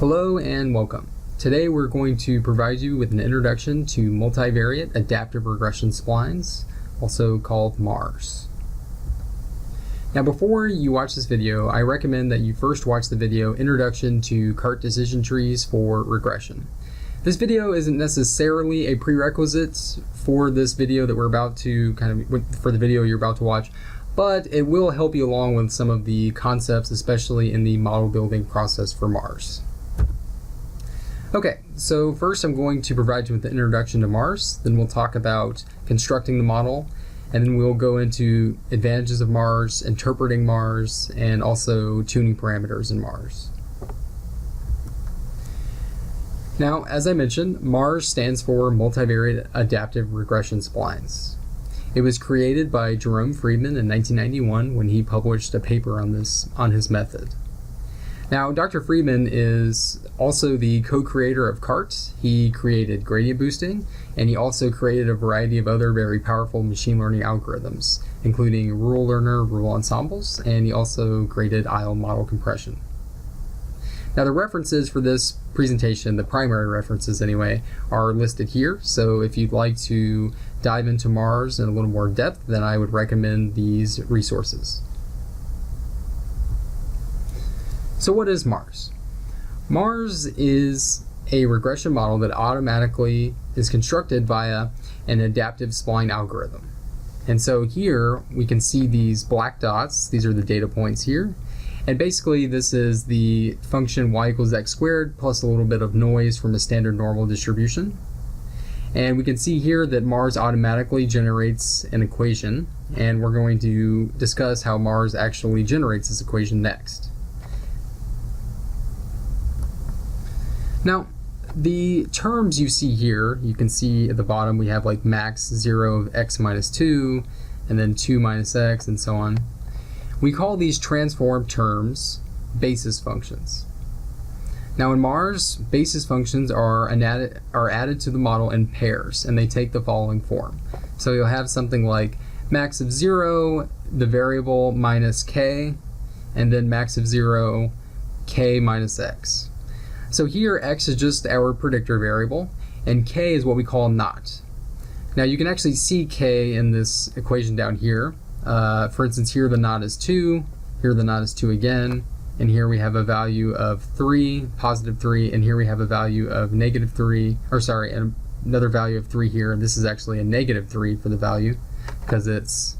Hello and welcome. Today we're going to provide you with an introduction to Multivariate Adaptive Regression Splines, also called MARS. Now before you watch this video, I recommend that you first watch the video Introduction to Cart Decision Trees for Regression. This video isn't necessarily a prerequisite for this video that we're about to for the video you're about to watch, but it will help you along with some of the concepts, especially in the model building process for MARS. Okay, so first I'm going to provide you with the introduction to MARS, then we'll talk about constructing the model, and then we'll go into advantages of MARS, interpreting MARS, and also tuning parameters in MARS. Now, as I mentioned, MARS stands for Multivariate Adaptive Regression Splines. It was created by Jerome Friedman in 1991 when he published a paper on his method. Now, Dr. Friedman is also the co-creator of CART. He created gradient boosting, and he also created a variety of other very powerful machine learning algorithms, including rule learner rule ensembles, and he also created IL model compression. Now, the references for this presentation, the primary references anyway, are listed here. So if you'd like to dive into MARS in a little more depth, then I would recommend these resources. So what is MARS? MARS is a regression model that automatically is constructed via an adaptive spline algorithm. And so here we can see these black dots. These are the data points here. And basically this is the function y equals x squared plus a little bit of noise from a standard normal distribution. And we can see here that MARS automatically generates an equation, and we're going to discuss how MARS actually generates this equation next. Now, the terms you see here, you can see at the bottom we have like max 0 of x minus 2, and then 2 minus x, and so on. We call these transformed terms basis functions. Now in MARS, basis functions are added to the model in pairs, and they take the following form. So you'll have something like max of 0, the variable minus k, and then max of 0, k minus x. So here x is just our predictor variable, and k is what we call not. Now you can actually see k in this equation down here. For instance, here the not is 2, here the not is 2 again, and here we have a value of 3, positive 3, and here we have a value of negative 3, or sorry, another value of 3 here, and this is actually a negative 3 for the value, because it's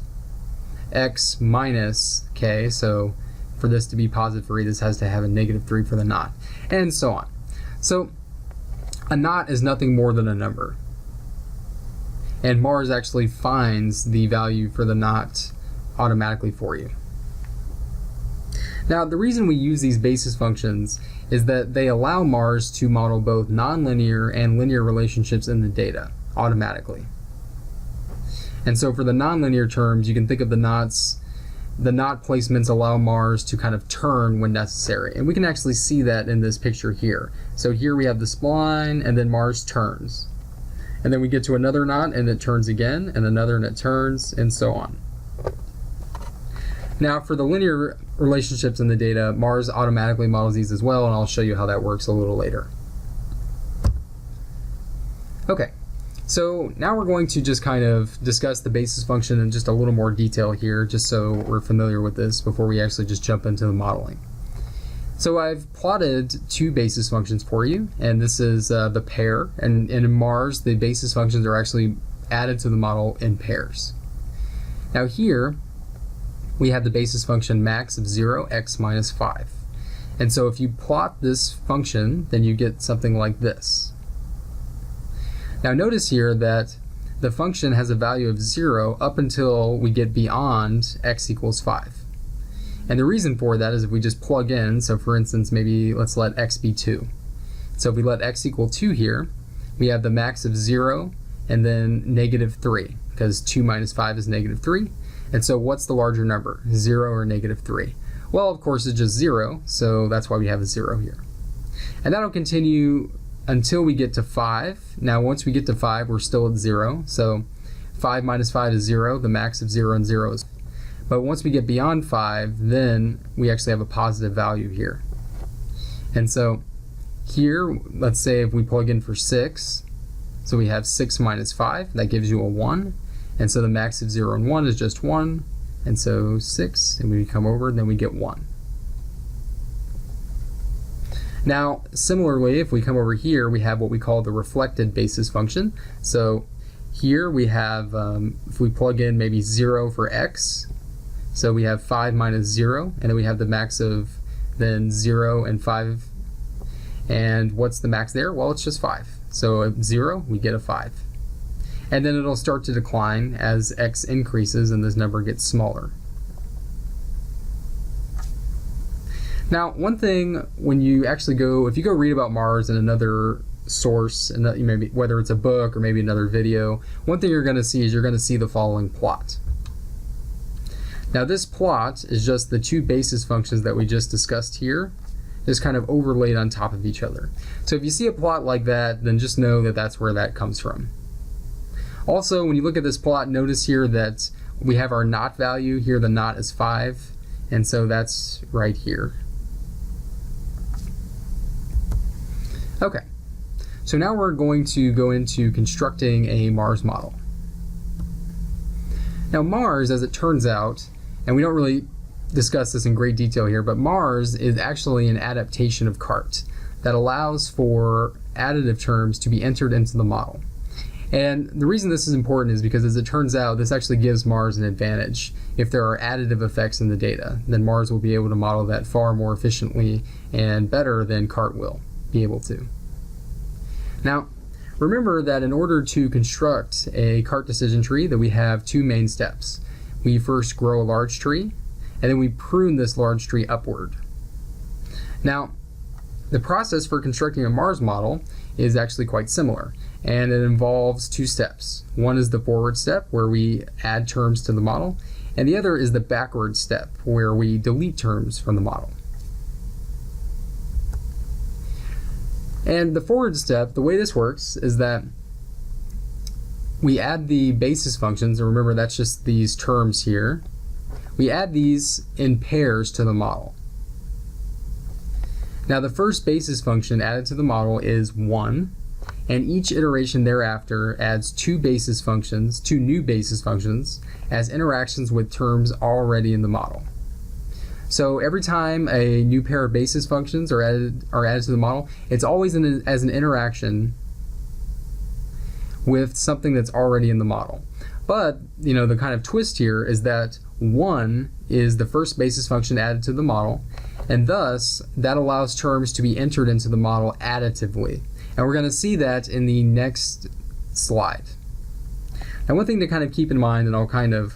x minus k, so for this to be positive 3, this has to have a negative 3 for the not, and so on. So a not is nothing more than a number. And MARS actually finds the value for the not automatically for you. Now, the reason we use these basis functions is that they allow MARS to model both nonlinear and linear relationships in the data automatically. And so for the nonlinear terms, you can think of the knots. The knot placements allow MARS to kind of turn when necessary. And we can actually see that in this picture here. So here we have the spline, and then MARS turns. And then we get to another knot, and it turns again, and another, and it turns, and so on. Now for the linear relationships in the data, MARS automatically models these as well, and I'll show you how that works a little later. Okay. So now we're going to just kind of discuss the basis function in just a little more detail here, just so we're familiar with this before we actually just jump into the modeling. So I've plotted two basis functions for you, and this is the pair, and in MARS the basis functions are actually added to the model in pairs. Now here we have the basis function max of 0, x minus 5. And so if you plot this function, then you get something like this. Now notice here that the function has a value of 0 up until we get beyond x equals 5. And the reason for that is if we just plug in, so for instance, maybe let's let x be 2. So if we let x equal 2 here, we have the max of 0 and then negative 3, because 2 minus 5 is negative 3. And so what's the larger number, 0 or negative 3? Well, of course, it's just 0, so that's why we have a 0 here. And that'll continue until we get to 5. Now once we get to 5, we're still at 0, so 5 minus 5 is 0, the max of 0 and 0 is. But once we get beyond 5, then we actually have a positive value here. And so here, let's say if we plug in for 6, so we have 6 minus 5, that gives you a 1. And so the max of 0 and 1 is just 1. And so 6, and we come over, and then we get 1. Now, similarly, if we come over here, we have what we call the reflected basis function. So here we have, if we plug in maybe 0 for x, so we have 5 minus 0, and then we have the max of then 0 and 5. And what's the max there? Well, it's just 5. So at 0, we get a 5. And then it'll start to decline as x increases and this number gets smaller. Now, one thing when you actually go, if you go read about Mars in another source, and maybe whether it's a book or maybe another video, one thing you're going to see is you're going to see the following plot. Now, this plot is just the two basis functions that we just discussed here, just kind of overlaid on top of each other. So if you see a plot like that, then just know that that's where that comes from. Also, when you look at this plot, notice here that we have our naught value. Here the naught is 5, and so that's right here. Okay, so now we're going to go into constructing a Mars model. Now Mars, as it turns out, and we don't really discuss this in great detail here, but Mars is actually an adaptation of CART that allows for additive terms to be entered into the model. And the reason this is important is because, as it turns out, this actually gives Mars an advantage. If there are additive effects in the data, then Mars will be able to model that far more efficiently and better than CART will be able to. Now, remember that in order to construct a CART decision tree, that we have two main steps. We first grow a large tree, and then we prune this large tree upward. Now, the process for constructing a Mars model is actually quite similar, and it involves two steps. One is the forward step, where we add terms to the model, and the other is the backward step, where we delete terms from the model. And the forward step, the way this works is that we add the basis functions, and remember that's just these terms here. We add these in pairs to the model. Now the first basis function added to the model is 1, and each iteration thereafter adds two new basis functions as interactions with terms already in the model. So every time a new pair of basis functions are added to the model, it's always as an interaction with something that's already in the model. But, you know, the kind of twist here is that 1 is the first basis function added to the model, and thus that allows terms to be entered into the model additively. And we're going to see that in the next slide. Now, one thing to kind of keep in mind, and I'll kind of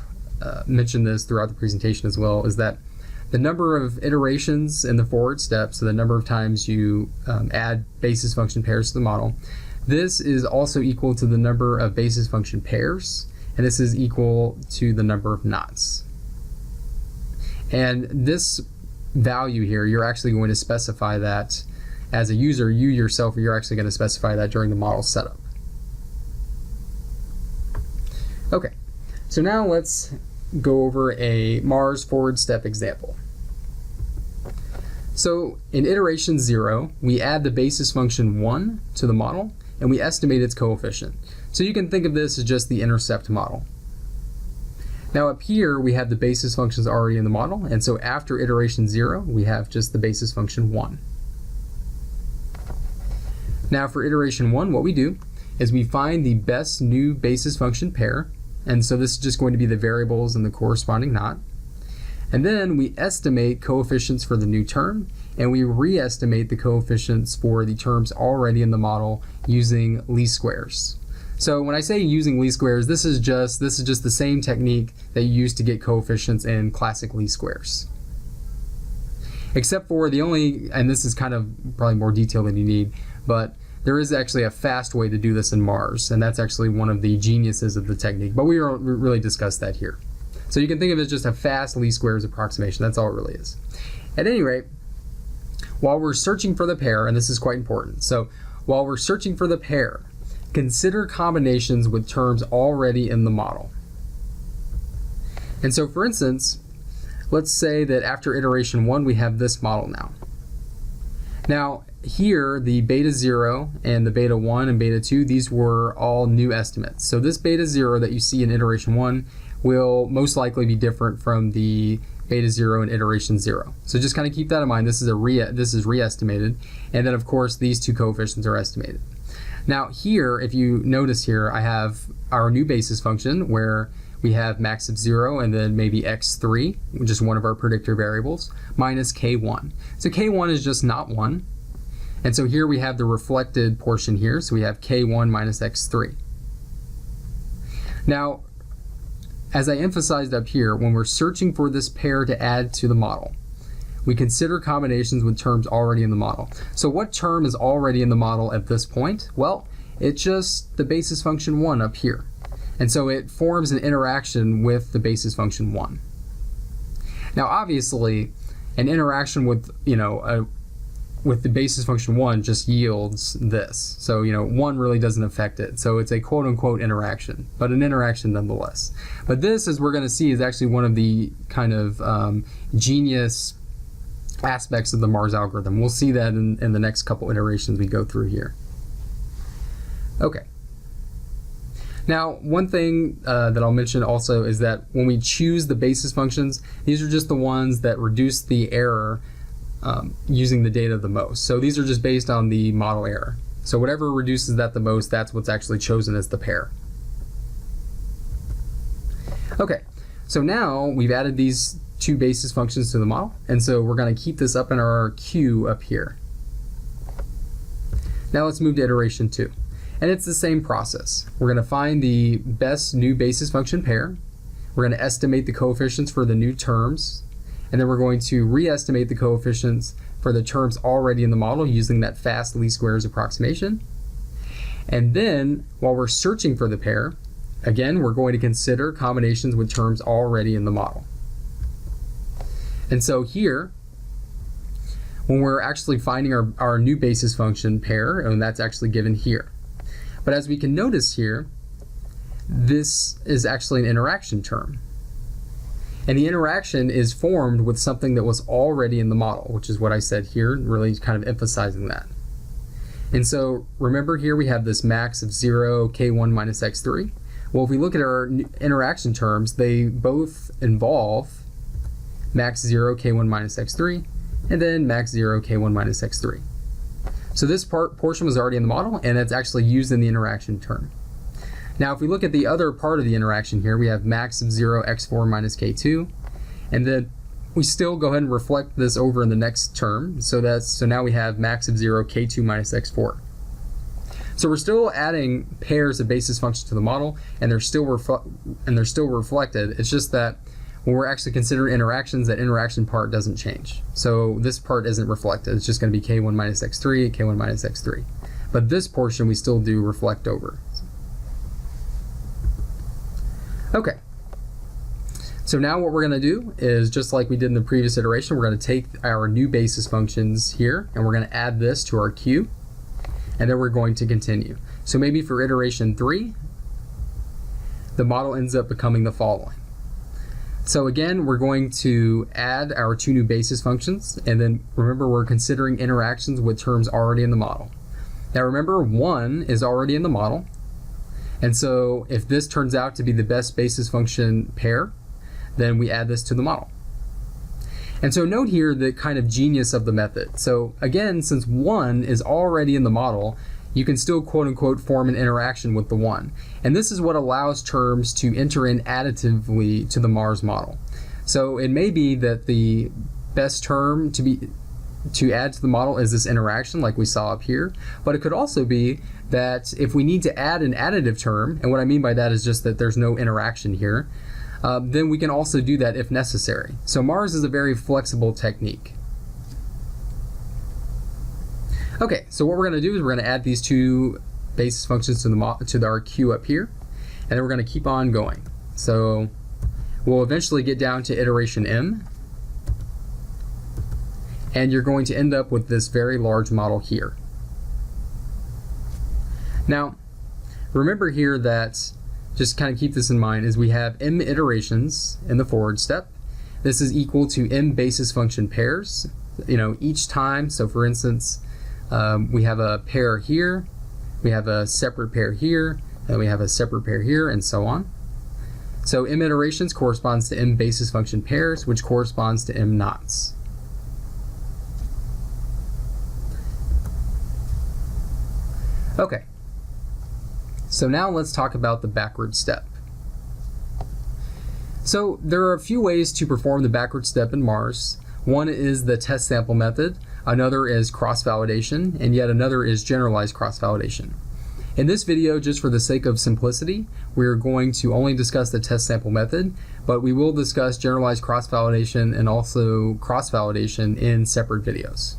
mention this throughout the presentation as well, is that the number of iterations in the forward step, so the number of times you add basis function pairs to the model, this is also equal to the number of basis function pairs, and this is equal to the number of knots. And this value here, you're actually going to specify that as a user, you yourself, you're actually going to specify that during the model setup. Okay, so now let's go over a Mars forward step example. So in iteration 0, we add the basis function 1 to the model, and we estimate its coefficient. So you can think of this as just the intercept model. Now up here, we have the basis functions already in the model, and so after iteration 0, we have just the basis function 1. Now for iteration 1, what we do is we find the best new basis function pair, and so this is just going to be the variables and the corresponding knot. And then we estimate coefficients for the new term, and we re-estimate the coefficients for the terms already in the model using least squares. So when I say using least squares, this is just the same technique that you use to get coefficients in classic least squares. Except for the only, and this is kind of probably more detail than you need, but there is actually a fast way to do this in Mars, and that's actually one of the geniuses of the technique, but we don't really discuss that here. So you can think of it as just a fast least squares approximation. That's all it really is. At any rate, while we're searching for the pair, and this is quite important, so while we're searching for the pair, consider combinations with terms already in the model. And so for instance, let's say that after iteration 1 we have this model now. Now, here, the beta 0 and the beta 1 and beta 2, these were all new estimates. So this beta 0 that you see in iteration 1 will most likely be different from the beta 0 in iteration 0. So just kind of keep that in mind. This is re-estimated, and then of course these two coefficients are estimated. Now here, if you notice here, I have our new basis function where we have max of 0 and then maybe x3, which is one of our predictor variables, minus k1. So k1 is just not 1. And so here we have the reflected portion here, so we have k1 minus x3. Now, as I emphasized up here, when we're searching for this pair to add to the model, we consider combinations with terms already in the model. So what term is already in the model at this point? Well, it's just the basis function 1 up here. And so it forms an interaction with the basis function 1. Now obviously, an interaction with, with the basis function 1 just yields this. So, 1 really doesn't affect it. So it's a quote-unquote interaction, but an interaction nonetheless. But this, as we're going to see, is actually one of the kind of genius aspects of the Mars algorithm. We'll see that in the next couple iterations we go through here. Okay. Now, one thing that I'll mention also is that when we choose the basis functions, these are just the ones that reduce the error using the data the most. So these are just based on the model error. So whatever reduces that the most, that's what's actually chosen as the pair. Okay, so now we've added these two basis functions to the model, and so we're going to keep this up in our queue up here. Now let's move to iteration 2. And it's the same process. We're going to find the best new basis function pair. We're going to estimate the coefficients for the new terms, and then we're going to re-estimate the coefficients for the terms already in the model using that fast least squares approximation. And then, while we're searching for the pair, again, we're going to consider combinations with terms already in the model. And so here, when we're actually finding our new basis function pair, and that's actually given here. But as we can notice here, this is actually an interaction term. And the interaction is formed with something that was already in the model, which is what I said here, really kind of emphasizing that. And so remember here we have this max of 0, k1 minus x3. Well, if we look at our interaction terms, they both involve max 0, k1 minus x3, and then max 0, k1 minus x3. So this portion was already in the model, and it's actually used in the interaction term. Now, if we look at the other part of the interaction here, we have max of 0, x4 minus k2, and then we still go ahead and reflect this over in the next term. So now we have max of 0, k2 minus x4. So we're still adding pairs of basis functions to the model, and they're still reflected. It's just that when we're actually considering interactions, that interaction part doesn't change. So this part isn't reflected. It's just going to be k1 minus x3, k1 minus x3. But this portion we still do reflect over. Okay. So now what we're going to do is, just like we did in the previous iteration, we're going to take our new basis functions here, and we're going to add this to our queue, and then we're going to continue. So maybe for iteration 3, the model ends up becoming the following. So again, we're going to add our two new basis functions, and then remember we're considering interactions with terms already in the model. Now remember, 1 is already in the model, and so if this turns out to be the best basis function pair, then we add this to the model. And so note here the kind of genius of the method. So again, since 1 is already in the model, you can still quote-unquote form an interaction with the 1. And this is what allows terms to enter in additively to the Mars model. So it may be that the best term to add to the model is this interaction like we saw up here, but it could also be that if we need to add an additive term, and what I mean by that is just that there's no interaction here, then we can also do that if necessary. So Mars is a very flexible technique. Okay, so what we're going to do is we're going to add these two basis functions to our queue up here, and then we're going to keep on going. So we'll eventually get down to iteration m, and you're going to end up with this very large model here. Now, remember here that, just kind of keep this in mind, is we have m iterations in the forward step. This is equal to m basis function pairs, each time. So for instance, we have a pair here, we have a separate pair here, and we have a separate pair here, and so on. So m iterations corresponds to m basis function pairs, which corresponds to m knots. Okay, so now let's talk about the backward step. So there are a few ways to perform the backward step in Mars. One is the test sample method, another is cross-validation, and yet another is generalized cross-validation. In this video, just for the sake of simplicity, we're going to only discuss the test sample method, but we will discuss generalized cross-validation and also cross-validation in separate videos.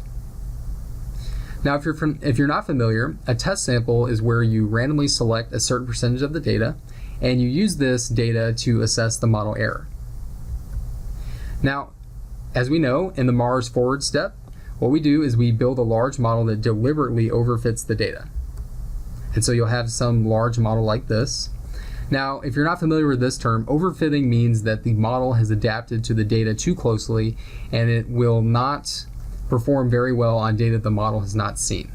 Now, if you're not familiar, a test sample is where you randomly select a certain percentage of the data, and you use this data to assess the model error. Now, as we know, in the Mars forward step, what we do is we build a large model that deliberately overfits the data. And so you'll have some large model like this. Now, if you're not familiar with this term, overfitting means that the model has adapted to the data too closely, and it will not perform very well on data the model has not seen.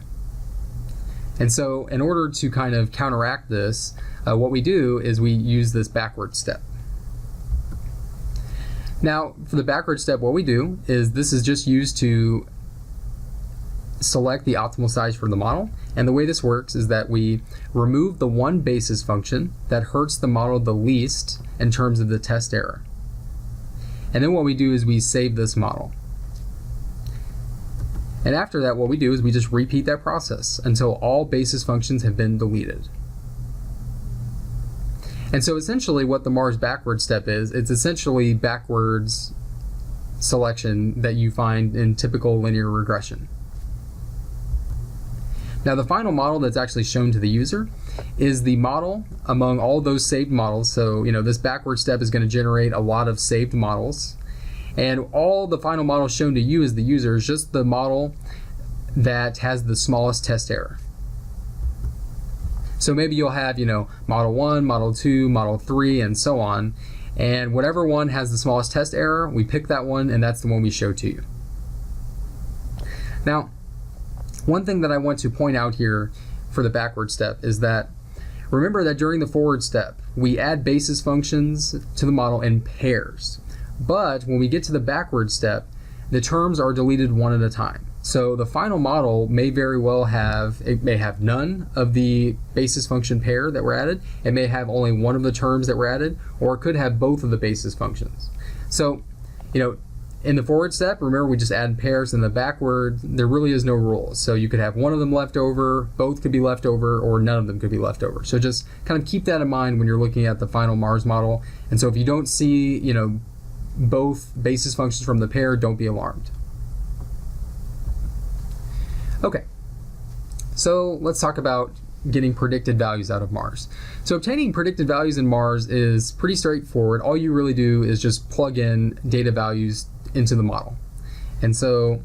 And so in order to kind of counteract this, what we do is we use this backward step. Now, for the backward step, what we do is this is just used to select the optimal size for the model, and the way this works is that we remove the one basis function that hurts the model the least in terms of the test error. And then what we do is we save this model. And after that, what we do is we just repeat that process until all basis functions have been deleted. And so essentially what the Mars backward step is, it's essentially backwards selection that you find in typical linear regression. Now, the final model that's actually shown to the user is the model among all those saved models. So, this backward step is going to generate a lot of saved models. And all the final model shown to you as the user is just the model that has the smallest test error. So maybe you'll have, model 1, model 2, model 3, and so on. And whatever one has the smallest test error, we pick that one, and that's the one we show to you. Now, one thing that I want to point out here for the backward step is that remember that during the forward step, we add basis functions to the model in pairs. But when we get to the backward step, the terms are deleted one at a time. So the final model may very well have none of the basis function pair that were added. It may have only one of the terms that were added, or it could have both of the basis functions. So, in the forward step, remember we just add pairs. In the backward, there really is no rule. So you could have one of them left over, both could be left over, or none of them could be left over. So just kind of keep that in mind when you're looking at the final Mars model. And so if you don't see, both basis functions from the pair, don't be alarmed. Okay, so let's talk about getting predicted values out of Mars. So obtaining predicted values in Mars is pretty straightforward. All you really do is just plug in data values into the model. And so,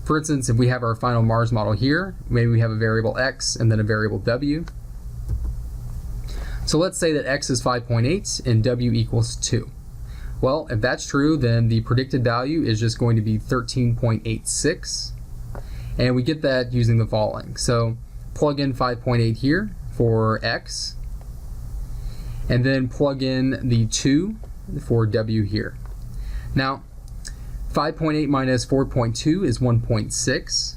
for instance, if we have our final Mars model here, maybe we have a variable x and then a variable w. So let's say that x is 5.8 and w equals 2. Well, if that's true, then the predicted value is just going to be 13.86. And we get that using the following. So plug in 5.8 here for x, and then plug in the 2 for w here. Now, 5.8 minus 4.2 is 1.6.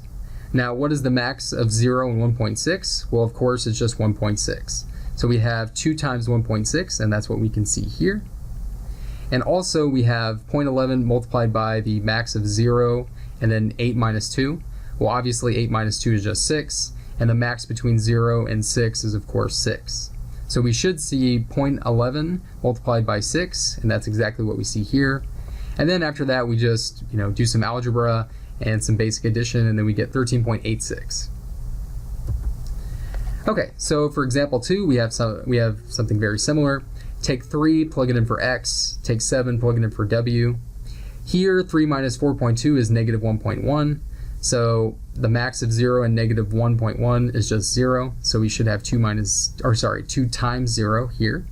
Now, what is the max of 0 and 1.6? Well, of course, it's just 1.6. So we have 2 times 1.6, and that's what we can see here. And also, we have 0.11 multiplied by the max of 0, and then 8 minus 2. Well, obviously 8 minus 2 is just 6, and the max between 0 and 6 is of course 6. So we should see 0.11 multiplied by 6, and that's exactly what we see here. And then after that we just do some algebra and some basic addition, and then we get 13.86. Okay, so for example 2, we have something very similar. Take 3, plug it in for x, take 7, plug it in for w. Here 3 minus 4.2 is negative 1.1. So the max of 0 and negative 1.1 is just 0. So we should have 2 times 0 here.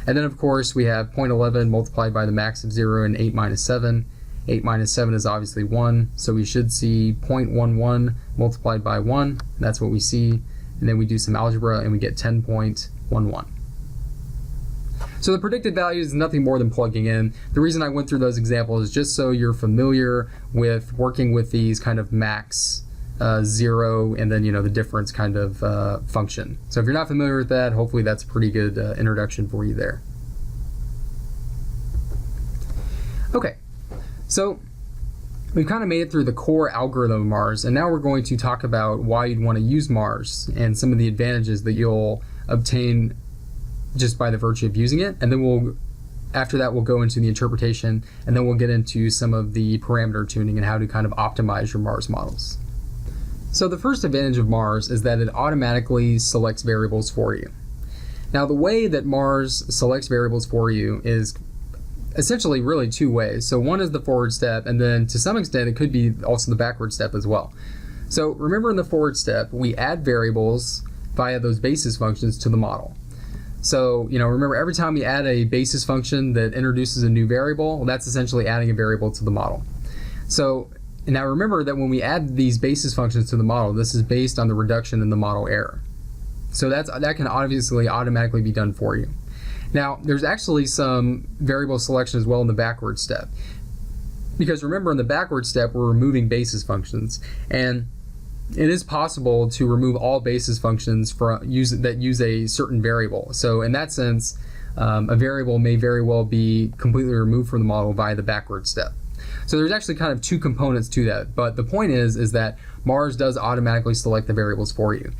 And then of course we have 0.11 multiplied by the max of 0 and 8 minus 7. 8 minus 7 is obviously 1, so we should see 0.11 multiplied by 1. That's what we see. And then we do some algebra and we get 10.11. So the predicted value is nothing more than plugging in. The reason I went through those examples is just so you're familiar with working with these kind of max, 0, and then the difference kind of function. So if you're not familiar with that, hopefully that's a pretty good introduction for you there. Okay, so we've kind of made it through the core algorithm of MARS, and now we're going to talk about why you'd want to use MARS and some of the advantages that you'll obtain just by the virtue of using it. And then after that we'll go into the interpretation, and then we'll get into some of the parameter tuning and how to kind of optimize your MARS models. So the first advantage of MARS is that it automatically selects variables for you. Now the way that MARS selects variables for you is essentially really two ways. So one is the forward step, and then to some extent it could be also the backward step as well. So remember, in the forward step we add variables via those basis functions to the model. So remember, every time we add a basis function that introduces a new variable, well, that's essentially adding a variable to the model. So now remember that when we add these basis functions to the model, this is based on the reduction in the model error. So that can obviously automatically be done for you. Now, there's actually some variable selection as well in the backward step. Because remember, in the backward step, we're removing basis functions. And it is possible to remove all basis functions that use a certain variable. So in that sense, a variable may very well be completely removed from the model via the backward step. So there's actually kind of two components to that. But the point is that MARS does automatically select the variables for you.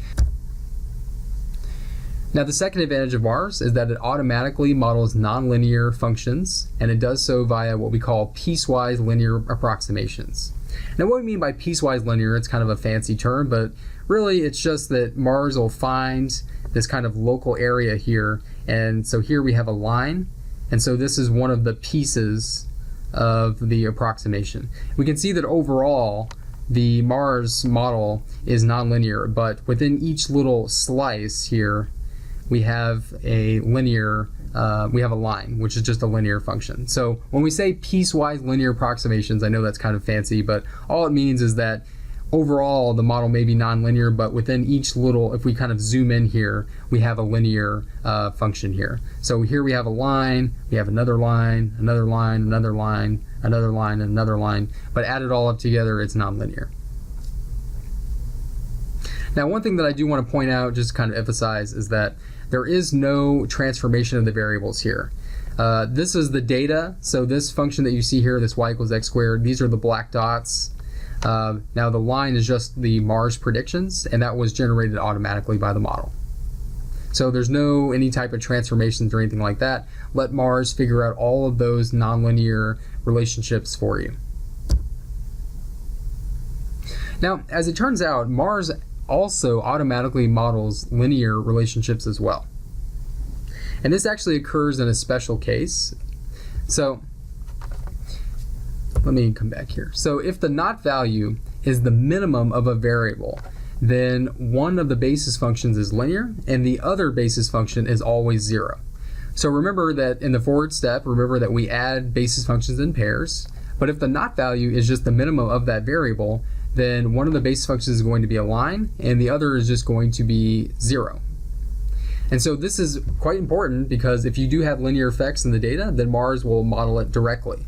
Now the second advantage of MARS is that it automatically models nonlinear functions, and it does so via what we call piecewise linear approximations. Now what we mean by piecewise linear, it's kind of a fancy term, but really it's just that MARS will find this kind of local area here, and so here we have a line, and so this is one of the pieces of the approximation. We can see that overall the MARS model is nonlinear, but within each little slice here we have a line, which is just a linear function. So when we say piecewise linear approximations, I know that's kind of fancy, but all it means is that overall the model may be nonlinear, but within each little, if we kind of zoom in here, we have a linear function here. So here we have a line, we have another line, another line, another line, another line, and another line, but added all up together, it's nonlinear. Now one thing that I do want to point out, just to kind of emphasize, is that there is no transformation of the variables here. This is the data, so this function that you see here, this y equals x squared, these are the black dots. Now the line is just the MARS predictions, and that was generated automatically by the model. So there's no any type of transformations or anything like that. Let MARS figure out all of those nonlinear relationships for you. Now, as it turns out, MARS also automatically models linear relationships as well. And this actually occurs in a special case. So let me come back here. So if the not value is the minimum of a variable, then one of the basis functions is linear and the other basis function is always 0. So remember that in the forward step, remember that we add basis functions in pairs, but if the not value is just the minimum of that variable, then one of the basis functions is going to be a line and the other is just going to be 0. And so this is quite important, because if you do have linear effects in the data, then MARS will model it directly.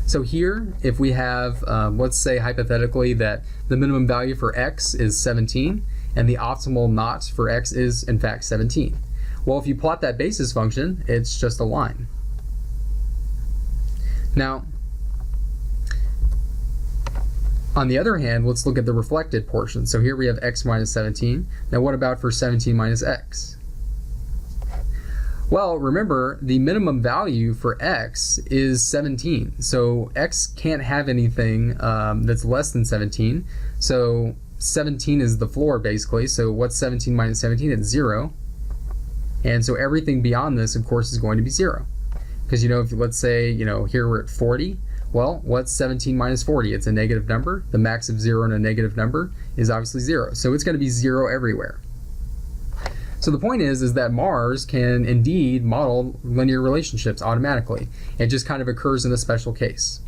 So here, if we have, let's say hypothetically that the minimum value for x is 17 and the optimal not for x is in fact 17. Well, if you plot that basis function, it's just a line. Now, on the other hand, let's look at the reflected portion. So here we have x minus 17. Now what about for 17 minus x? Well, remember, the minimum value for x is 17. So x can't have anything that's less than 17. So 17 is the floor, basically. So what's 17 minus 17? It's 0. And so everything beyond this, of course, is going to be 0. Because, if let's say, here we're at 40. Well, what's 17 minus 40? It's a negative number. The max of 0 in a negative number is obviously 0. So it's going to be 0 everywhere. So the point is that Mars can indeed model linear relationships automatically. It just kind of occurs in a special case.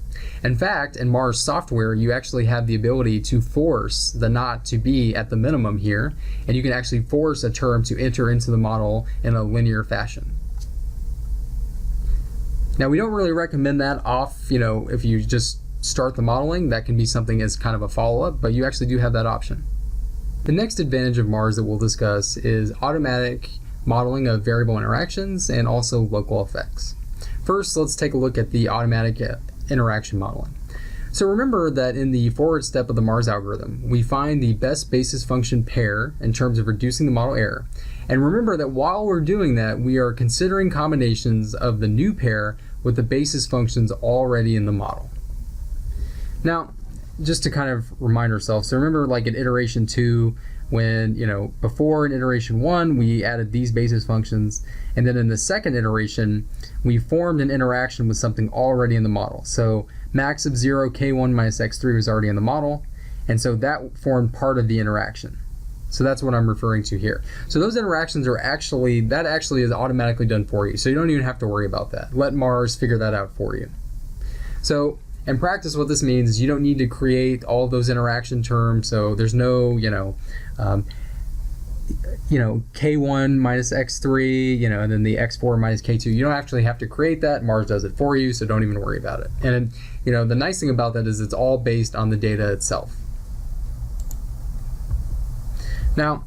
In fact, in Mars software, you actually have the ability to force the knot to be at the minimum here, and you can actually force a term to enter into the model in a linear fashion. Now, we don't really recommend that if you just start the modeling. That can be something as kind of a follow-up, but you actually do have that option. The next advantage of Mars that we'll discuss is automatic modeling of variable interactions and also local effects. First, let's take a look at the automatic interaction modeling. So remember that in the forward step of the Mars algorithm, we find the best basis function pair in terms of reducing the model error. And remember that while we're doing that, we are considering combinations of the new pair with the basis functions already in the model. Now, just to kind of remind ourselves, so remember like in iteration 2, when, before in iteration 1, we added these basis functions, and then in the second iteration, we formed an interaction with something already in the model. So max of 0, k1 minus x3 was already in the model, and so that formed part of the interaction. So that's what I'm referring to here. So those interactions that actually is automatically done for you, so you don't even have to worry about that. Let Mars figure that out for you. So in practice, what this means is you don't need to create all those interaction terms, so there's no, k1 minus x3, and then the x4 minus k2. You don't actually have to create that. Mars does it for you, so don't even worry about it. And, the nice thing about that is it's all based on the data itself. Now,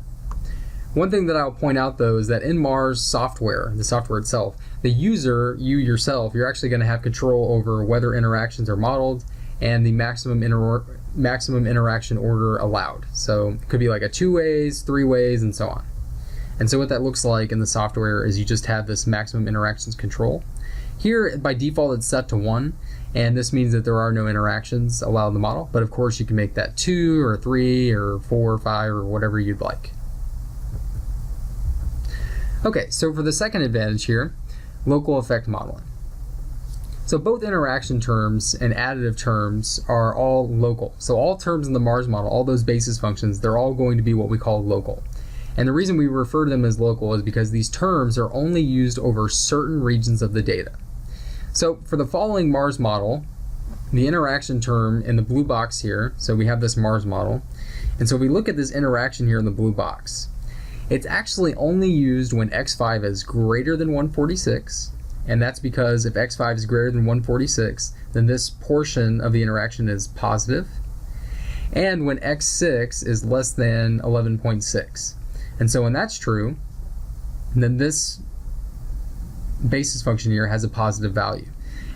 one thing that I'll point out though is that in Mars software, the software itself, the user, you yourself, you're actually going to have control over whether interactions are modeled and the maximum interaction order allowed. So it could be like a 2 ways, 3 ways, and so on. And so what that looks like in the software is you just have this maximum interactions control. Here, by default, it's set to 1, and this means that there are no interactions allowed in the model. But of course, you can make that 2 or 3 or 4 or 5 or whatever you'd like. Okay, so for the second advantage here, local effect modeling. So both interaction terms and additive terms are all local. So all terms in the Mars model, all those basis functions, they're all going to be what we call local. And the reason we refer to them as local is because these terms are only used over certain regions of the data. So for the following Mars model, the interaction term in the blue box here, so we have this Mars model, and so if we look at this interaction here in the blue box, it's actually only used when x5 is greater than 146, and that's because if x5 is greater than 146, then this portion of the interaction is positive, and when x6 is less than 11.6. And so when that's true, then this basis function here has a positive value.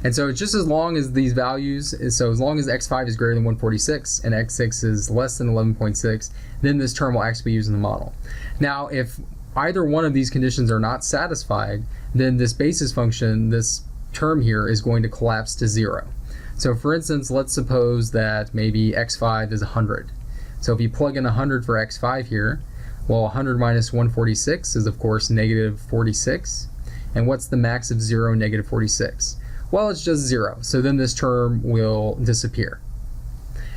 And so just as long as these values, so as long as x5 is greater than 146 and x6 is less than 11.6, then this term will actually be used in the model. Now, if either one of these conditions are not satisfied, then this basis function, this term here, is going to collapse to 0. So for instance, let's suppose that maybe x5 is 100. So if you plug in 100 for x5 here, well, 100 minus 146 is of course negative 46. And what's the max of 0, negative 46? Well, it's just 0. So then this term will disappear.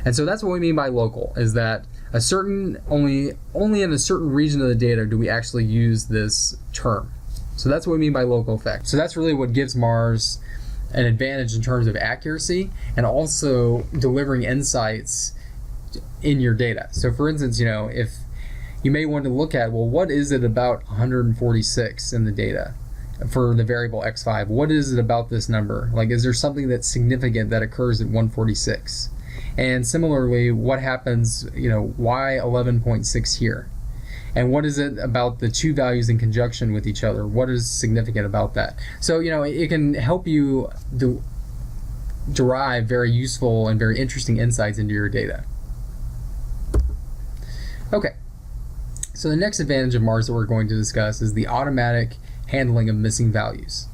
And so that's what we mean by local, is that only in a certain region of the data do we actually use this term. So that's what we mean by local effect. So that's really what gives Mars an advantage in terms of accuracy and also delivering insights in your data. So for instance, if you may want to look at, well, what is it about 146 in the data for the variable x5? What is it about this number? Like, is there something that's significant that occurs at 146? And similarly, what happens, why 11.6 here? And what is it about the two values in conjunction with each other? What is significant about that? So, it can help you derive very useful and very interesting insights into your data. Okay, so the next advantage of Mars that we're going to discuss is the automatic handling of missing values.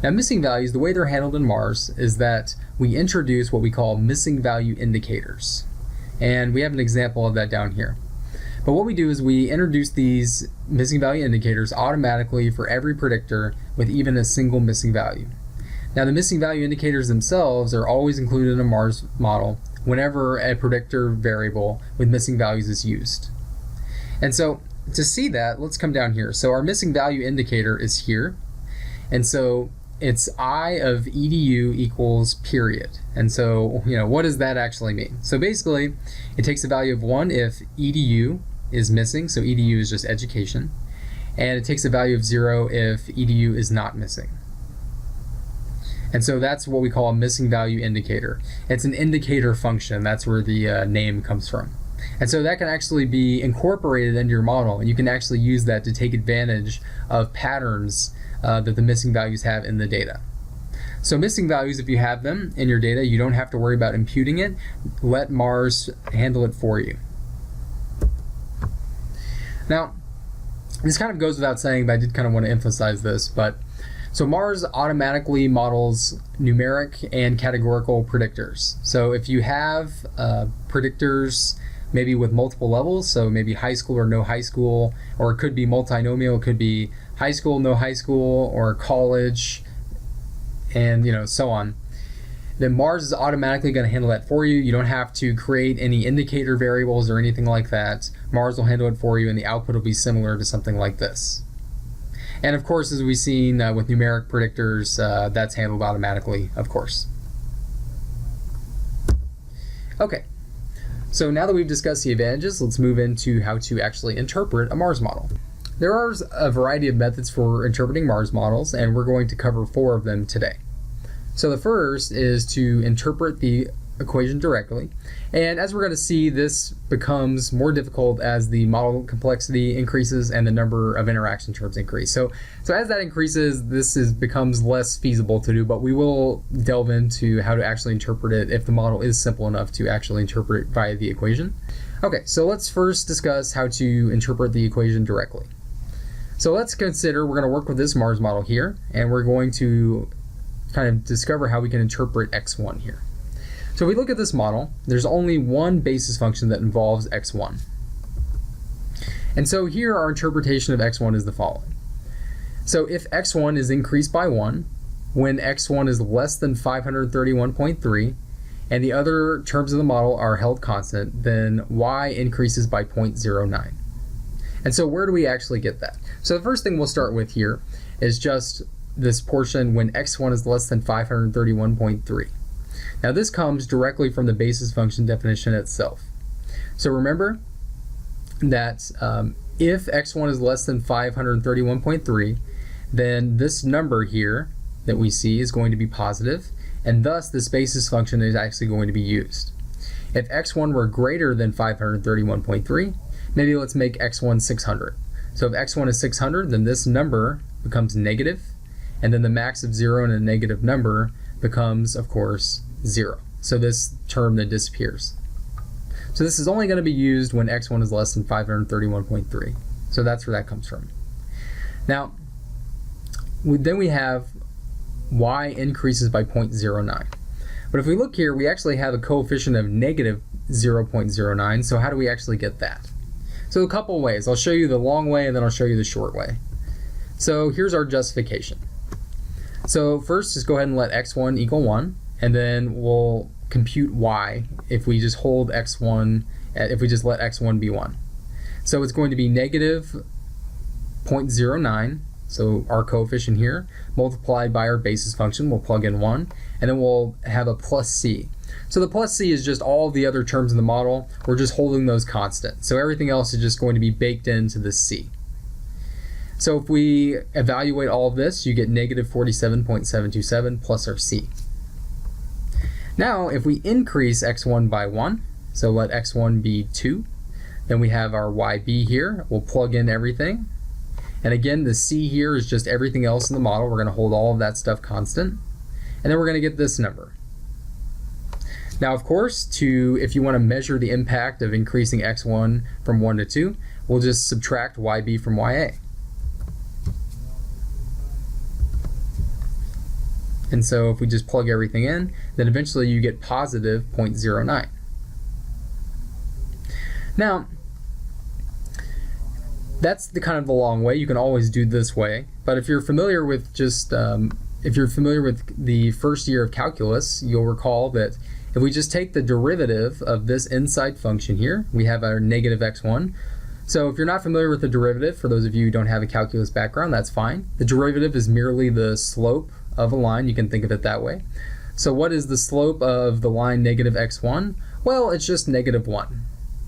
Now, missing values, the way they're handled in Mars is that we introduce what we call missing value indicators. And we have an example of that down here. But what we do is we introduce these missing value indicators automatically for every predictor with even a single missing value. Now, the missing value indicators themselves are always included in a Mars model whenever a predictor variable with missing values is used. And so to see that, let's come down here. So our missing value indicator is here. And so it's I of edu equals period. And so, what does that actually mean? So basically, it takes the value of 1 if edu is missing. So edu is just education. And it takes the value of 0 if edu is not missing. And so that's what we call a missing value indicator. It's an indicator function. That's where the name comes from. And so that can actually be incorporated into your model, and you can actually use that to take advantage of patterns that the missing values have in the data. So missing values, if you have them in your data, you don't have to worry about imputing it. Let Mars handle it for you. Now, this kind of goes without saying, but I did kind of want to emphasize this. So Mars automatically models numeric and categorical predictors. So if you have predictors maybe with multiple levels, so maybe high school or no high school, or it could be multinomial, it could be high school, no high school, or college, and so on, then Mars is automatically going to handle that for you. You don't have to create any indicator variables or anything like that. Mars will handle it for you, and the output will be similar to something like this. And of course, as we've seen with numeric predictors, that's handled automatically, of course. Okay. So now that we've discussed the advantages, let's move into how to actually interpret a Mars model. There are a variety of methods for interpreting Mars models, and we're going to cover 4 of them today. So the first is to interpret the equation directly, and as we're going to see, this becomes more difficult as the model complexity increases and the number of interaction terms increase. So as that increases, this becomes less feasible to do, but we will delve into how to actually interpret it if the model is simple enough to actually interpret it via the equation. Okay, so let's first discuss how to interpret the equation directly. So let's consider we're going to work with this Mars model here, and we're going to kind of discover how we can interpret x1 here. So if we look at this model, there's only one basis function that involves x1. And so here our interpretation of x1 is the following. So if x1 is increased by 1, when x1 is less than 531.3, and the other terms of the model are held constant, then y increases by 0.09. And so where do we actually get that? So the first thing we'll start with here is just this portion when x1 is less than 531.3. Now this comes directly from the basis function definition itself. So remember that if x1 is less than 531.3, then this number here that we see is going to be positive, and thus this basis function is actually going to be used. If x1 were greater than 531.3, maybe let's make x1 600. So if x1 is 600, then this number becomes negative, and then the max of 0 in a negative number becomes, of course, 0. So this term then disappears. So this is only going to be used when x1 is less than 531.3. So that's where that comes from. Now, then we have y increases by 0.09. But if we look here, we actually have a coefficient of negative 0.09. So how do we actually get that? So a couple ways. I'll show you the long way, and then I'll show you the short way. So here's our justification. So first, just go ahead and let x1 equal 1, and then we'll compute y if we just hold x1, if we just let x1 be 1. So it's going to be negative 0.09, so our coefficient here, multiplied by our basis function. We'll plug in 1, and then we'll have a plus c. So the plus c is just all the other terms in the model. We're just holding those constant. So everything else is just going to be baked into the c. So if we evaluate all of this, you get negative 47.727 plus our c. Now, if we increase x1 by 1, so let x1 be 2, then we have our yb here. We'll plug in everything. And again, the c here is just everything else in the model. We're going to hold all of that stuff constant. And then we're going to get this number. Now, of course, if you want to measure the impact of increasing x1 from 1 to 2, we'll just subtract yb from ya. And so if we just plug everything in, then eventually you get positive 0.09. Now, that's the kind of the long way. You can always do this way, but if you're familiar with the first year of calculus, you'll recall that if we just take the derivative of this inside function here, we have our negative x1. So if you're not familiar with the derivative, for those of you who don't have a calculus background, that's fine. The derivative is merely the slope of a line. You can think of it that way. So what is the slope of the line negative x1? Well, it's just negative 1.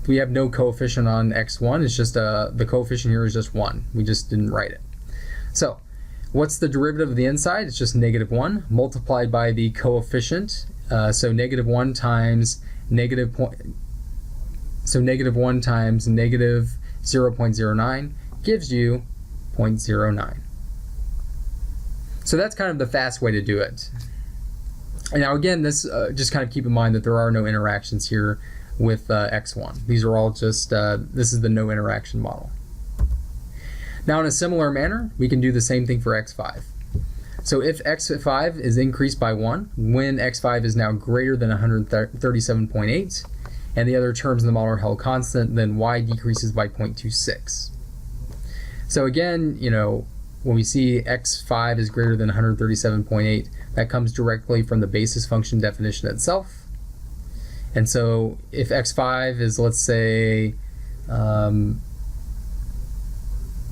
We have no coefficient on x1. It's just the coefficient here is just 1. We just didn't write it. So what's the derivative of the inside? It's just negative 1 multiplied by the coefficient. So negative 1 times negative negative 1 times negative 0.09 gives you 0.09. So that's kind of the fast way to do it. And now again, this just kind of keep in mind that there are no interactions here with x1. These are all just, this is the no interaction model. Now in a similar manner, we can do the same thing for x5. So if x5 is increased by 1, when x5 is now greater than 137.8, and the other terms in the model are held constant, then y decreases by 0.26. So again, you know, when we see x5 is greater than 137.8, that comes directly from the basis function definition itself. And so if x5 is, let's say,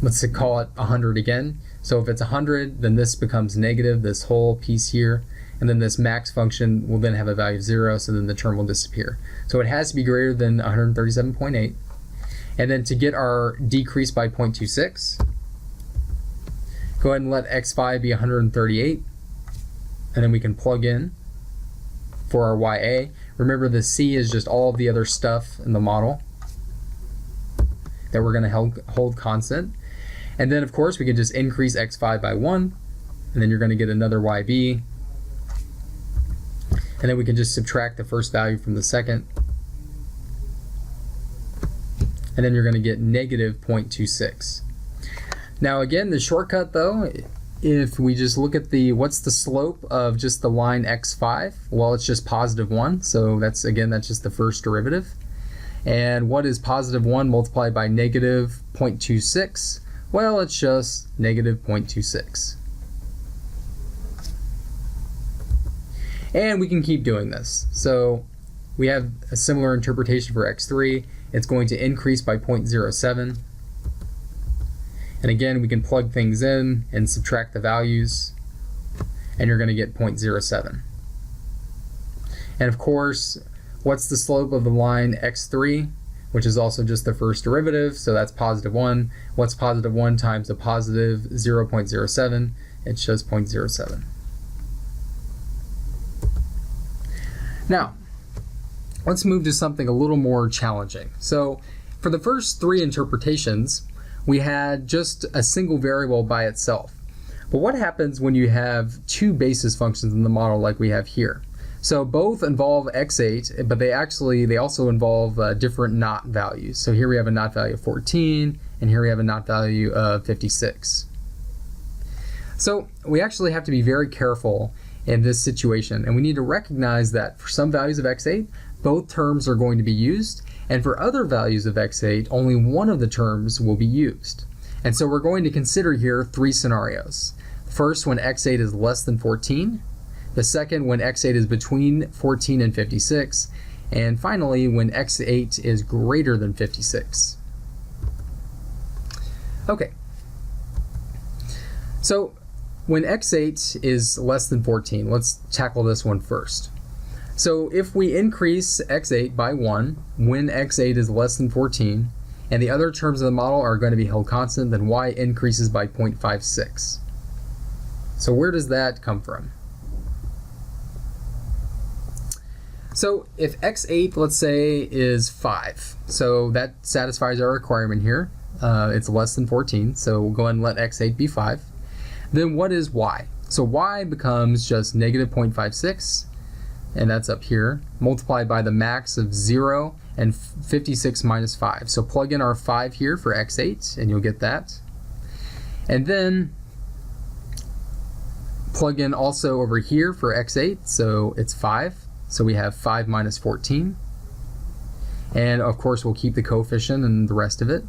let's call it 100 again. So if it's 100, then this becomes negative, this whole piece here, and then this max function will then have a value of 0, so then the term will disappear. So it has to be greater than 137.8. And then to get our decrease by 0.26, go ahead and let x5 be 138, and then we can plug in for our YA. Remember, the C is just all of the other stuff in the model that we're going to hold constant. And then, of course, we can just increase x5 by 1, and then you're going to get another YB. And then we can just subtract the first value from the second. And then you're going to get negative 0.26. Now again, the shortcut though, if we just look at what's the slope of just the line x5? Well, it's just positive 1. So that's just the first derivative. And what is positive 1 multiplied by negative 0.26? Well, it's just negative 0.26. And we can keep doing this. So we have a similar interpretation for x3. It's going to increase by 0.07. And again, we can plug things in and subtract the values, and you're going to get 0.07. And of course, what's the slope of the line x3, which is also just the first derivative, so that's positive 1. What's positive 1 times a positive 0.07? It's just 0.07. Now, let's move to something a little more challenging. So for the first 3 interpretations, we had just a single variable by itself. But what happens when you have 2 basis functions in the model like we have here? So both involve x8, but they also involve different not values. So here we have a not value of 14, and here we have a not value of 56. So we actually have to be very careful in this situation, and we need to recognize that for some values of x8, both terms are going to be used, and for other values of x8, only one of the terms will be used. And so we're going to consider here 3 scenarios. First, when x8 is less than 14. The second, when x8 is between 14 and 56. And finally, when x8 is greater than 56. Okay. So when x8 is less than 14, let's tackle this one first. So if we increase x8 by 1 when x8 is less than 14, and the other terms of the model are going to be held constant, then y increases by 0.56. So where does that come from? So if x8, let's say, is 5, so that satisfies our requirement here. It's less than 14, so we'll go ahead and let x8 be 5. Then what is y? So y becomes just negative 0.56, and that's up here, multiplied by the max of 0 and 56 minus 5. So plug in our 5 here for x8, and you'll get that. And then plug in also over here for x8, so it's 5. So we have 5 minus 14. And of course, we'll keep the coefficient and the rest of it.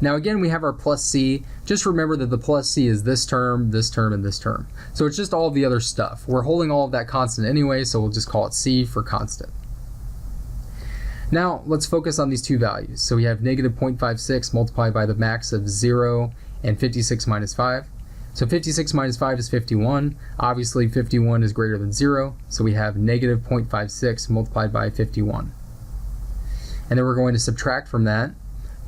Now again, we have our plus c. Just remember that the plus c is this term, and this term. So it's just all of the other stuff. We're holding all of that constant anyway, so we'll just call it c for constant. Now let's focus on these two values. So we have negative 0.56 multiplied by the max of 0 and 56 minus 5. So 56 minus 5 is 51. Obviously 51 is greater than 0, so we have negative 0.56 multiplied by 51. And then we're going to subtract from that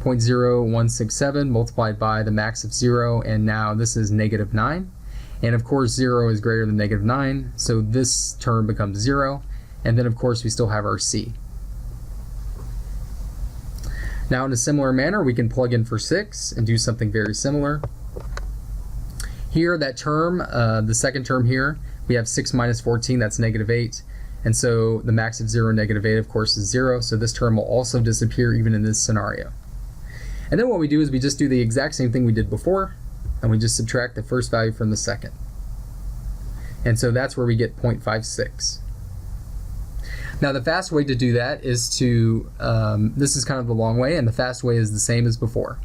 0.0167 multiplied by the max of 0, and now this is negative 9. And of course 0 is greater than negative 9, so this term becomes 0. And then of course we still have our c. Now in a similar manner we can plug in for 6 and do something very similar. Here that term, the second term here, we have 6 minus 14, that's negative 8. And so the max of 0, negative 8 of course is 0, so this term will also disappear even in this scenario. And then what we do is we just do the exact same thing we did before, and we just subtract the first value from the second. And so that's where we get 0.56. Now the fast way to do that is to, this is kind of the long way, and the fast way is the same as before.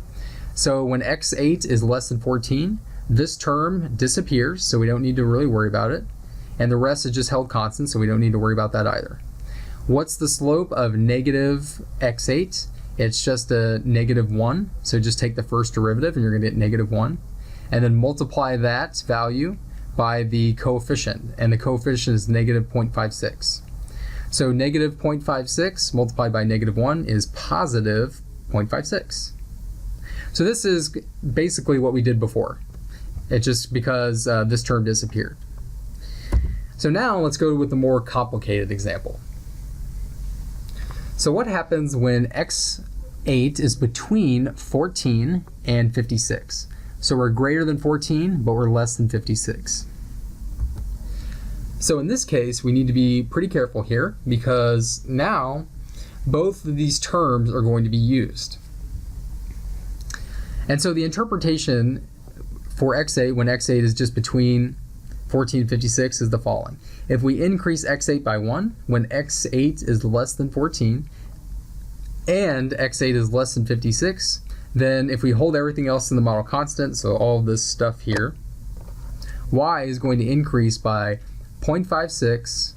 So when x8 is less than 14, this term disappears, so we don't need to really worry about it. And the rest is just held constant, so we don't need to worry about that either. What's the slope of negative x8? It's just a negative 1, so just take the first derivative and you're going to get negative 1. And then multiply that value by the coefficient, and the coefficient is negative 0.56. So negative 0.56 multiplied by negative 1 is positive 0.56. So this is basically what we did before. It's just because this term disappeared. So now let's go with a more complicated example. So what happens when x8 is between 14 and 56? So we're greater than 14, but we're less than 56. So in this case, we need to be pretty careful here, because now both of these terms are going to be used. And so the interpretation for x8 when x8 is just between 14 and 56 is the following. If we increase x8 by 1 when x8 is less than 14 and x8 is less than 56, then if we hold everything else in the model constant, so all of this stuff here, y is going to increase by 0.56,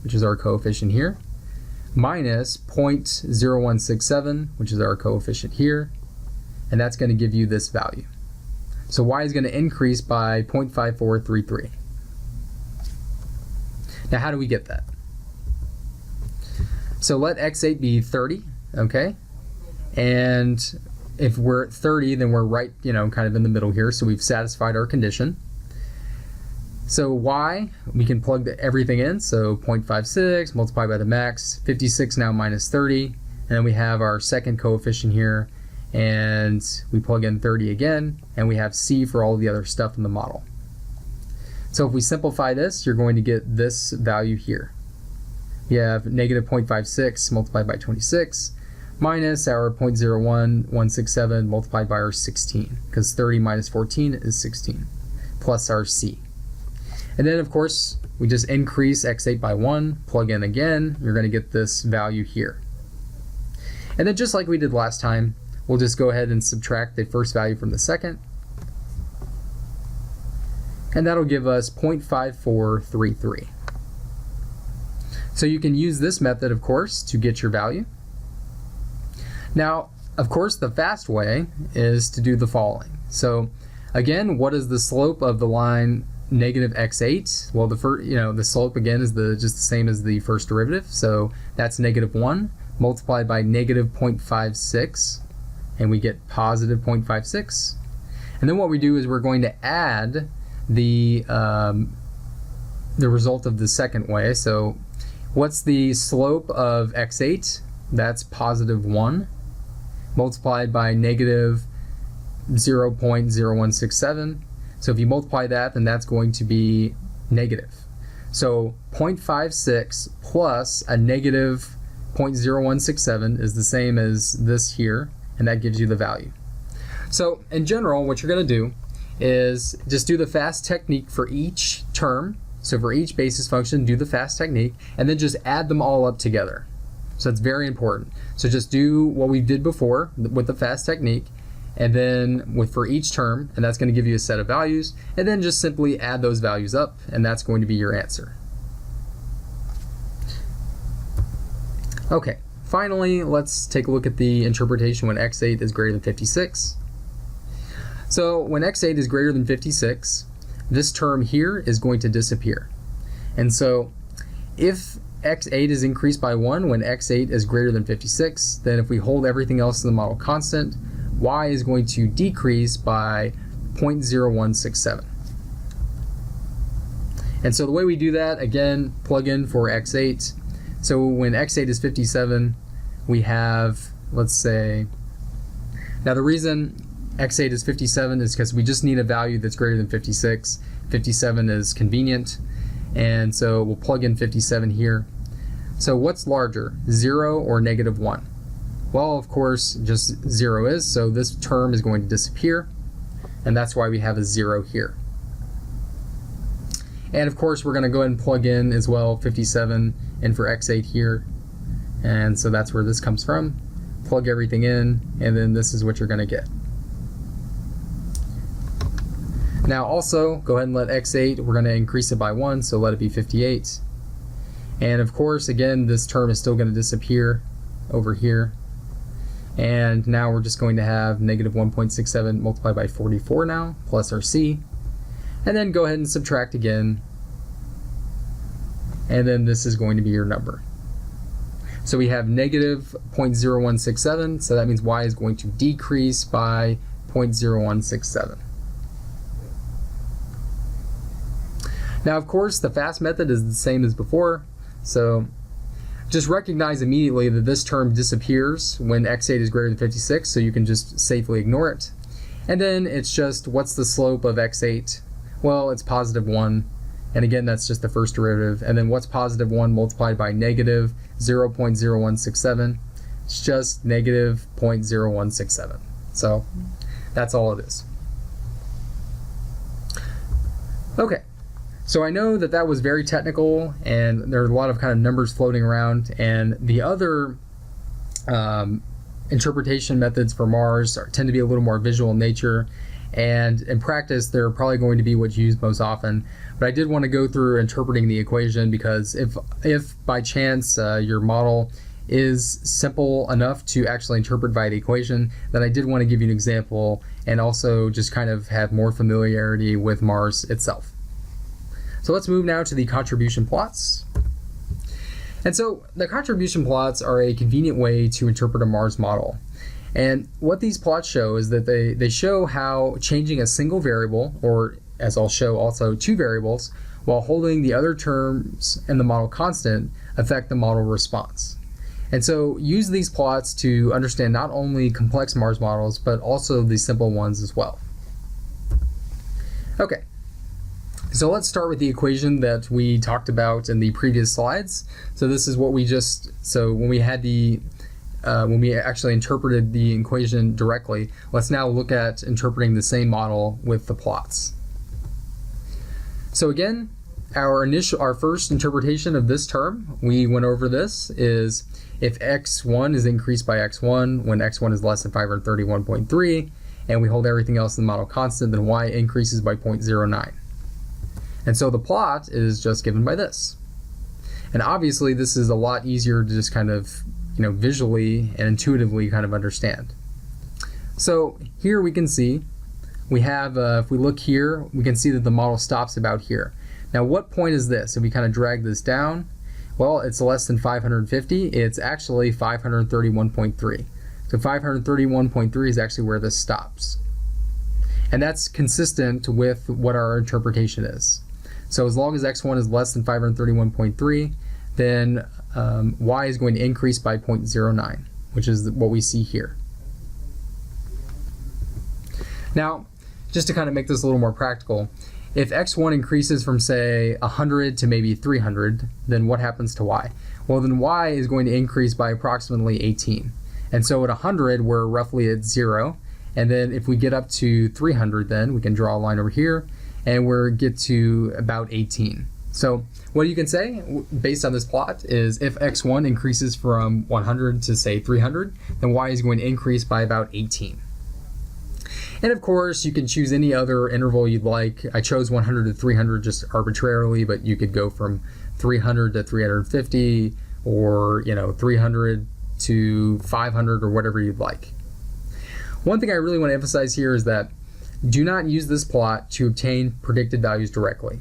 which is our coefficient here, minus 0.0167, which is our coefficient here, and that's going to give you this value. So y is going to increase by 0.5433. Now how do we get that? So let x8 be 30, okay? And if we're at 30, then we're right, kind of in the middle here, so we've satisfied our condition. So y, we can plug everything in, so 0.56 multiplied by the max, 56 now minus 30, and then we have our second coefficient here, and we plug in 30 again, and we have c for all the other stuff in the model. So if we simplify this, you're going to get this value here. We have negative 0.56 multiplied by 26 minus our 0.01167 multiplied by our 16, because 30 minus 14 is 16, plus our c. And then of course we just increase x8 by 1, plug in again, you're going to get this value here. And then just like we did last time, we'll just go ahead and subtract the first value from the second, and that'll give us 0.5433. So you can use this method, of course, to get your value. Now, of course, the fast way is to do the following. So again, what is the slope of the line negative x8? Well, the slope again is just the same as the first derivative, so that's negative 1 multiplied by negative 0.56, and we get positive 0.56. And then what we do is we're going to add the result of the second way. So what's the slope of x8? That's positive 1 multiplied by negative 0.0167. So if you multiply that, then that's going to be negative. So 0.56 plus a negative 0.0167 is the same as this here, and that gives you the value. So in general, what you're going to do is just do the fast technique for each term. So for each basis function, do the fast technique, and then just add them all up together. So it's very important. So just do what we did before with the fast technique, and then for each term, and that's going to give you a set of values, and then just simply add those values up, and that's going to be your answer. Okay, finally, let's take a look at the interpretation when x8 is greater than 56. So when x8 is greater than 56, this term here is going to disappear. And so if x8 is increased by 1 when x8 is greater than 56, then if we hold everything else in the model constant, y is going to decrease by 0.0167. And so the way we do that, again, plug in for x8. So when x8 is 57, we have, let's say, now the reason x8 is 57 is because we just need a value that's greater than 56. 57 is convenient, and so we'll plug in 57 here. So what's larger, 0 or -1? Well, of course, just 0 is, so this term is going to disappear, and that's why we have a 0 here. And of course, we're going to go ahead and plug in as well 57 in for x8 here, and so that's where this comes from. Plug everything in, and then this is what you're going to get. Now also, go ahead and let x8, we're going to increase it by 1, so let it be 58. And of course, again, this term is still going to disappear over here. And now we're just going to have -1.67 multiplied by 44 now, plus our c. And then go ahead and subtract again. And then this is going to be your number. So we have -0.0167, so that means y is going to decrease by 0.0167. Now, of course, the fast method is the same as before, so just recognize immediately that this term disappears when x8 is greater than 56, so you can just safely ignore it. And then it's just, what's the slope of x8? Well, it's +1, and again, that's just the first derivative. And then what's +1 multiplied by -0.0167? It's just -0.0167. So that's all it is. Okay. So I know that that was very technical, and there are a lot of kind of numbers floating around, and the other interpretation methods for Mars tend to be a little more visual in nature, and in practice they're probably going to be what's used most often. But I did want to go through interpreting the equation, because if by chance your model is simple enough to actually interpret via the equation, then I did want to give you an example and also just kind of have more familiarity with Mars itself. So let's move now to the contribution plots. And so the contribution plots are a convenient way to interpret a Mars model. And what these plots show is that they show how changing a single variable, or as I'll show also 2 variables, while holding the other terms in the model constant, affect the model response. And so use these plots to understand not only complex Mars models, but also the simple ones as well. Okay. So let's start with the equation that we talked about in the previous slides. So this is what we when we had when we actually interpreted the equation directly, let's now look at interpreting the same model with the plots. So again, our first interpretation of this term, we went over this, is if x1 is increased by x1 when x1 is less than 531.3, and we hold everything else in the model constant, then y increases by 0.09. And so the plot is just given by this. And obviously this is a lot easier to just kind of, visually and intuitively kind of understand. So here we can see, we have, if we look here, we can see that the model stops about here. Now what point is this? If we kind of drag this down, well, it's less than 550, it's actually 531.3. So 531.3 is actually where this stops. And that's consistent with what our interpretation is. So as long as x1 is less than 531.3, then y is going to increase by 0.09, which is what we see here. Now, just to kind of make this a little more practical, if x1 increases from, say, 100 to maybe 300, then what happens to y? Well, then y is going to increase by approximately 18. And so at 100, we're roughly at 0. And then if we get up to 300, then we can draw a line over here, and we get to about 18. So what you can say, based on this plot, is if x1 increases from 100 to, say, 300, then y is going to increase by about 18. And of course, you can choose any other interval you'd like. I chose 100 to 300 just arbitrarily, but you could go from 300 to 350, or 300 to 500 or whatever you'd like. One thing I really want to emphasize here is that do not use this plot to obtain predicted values directly.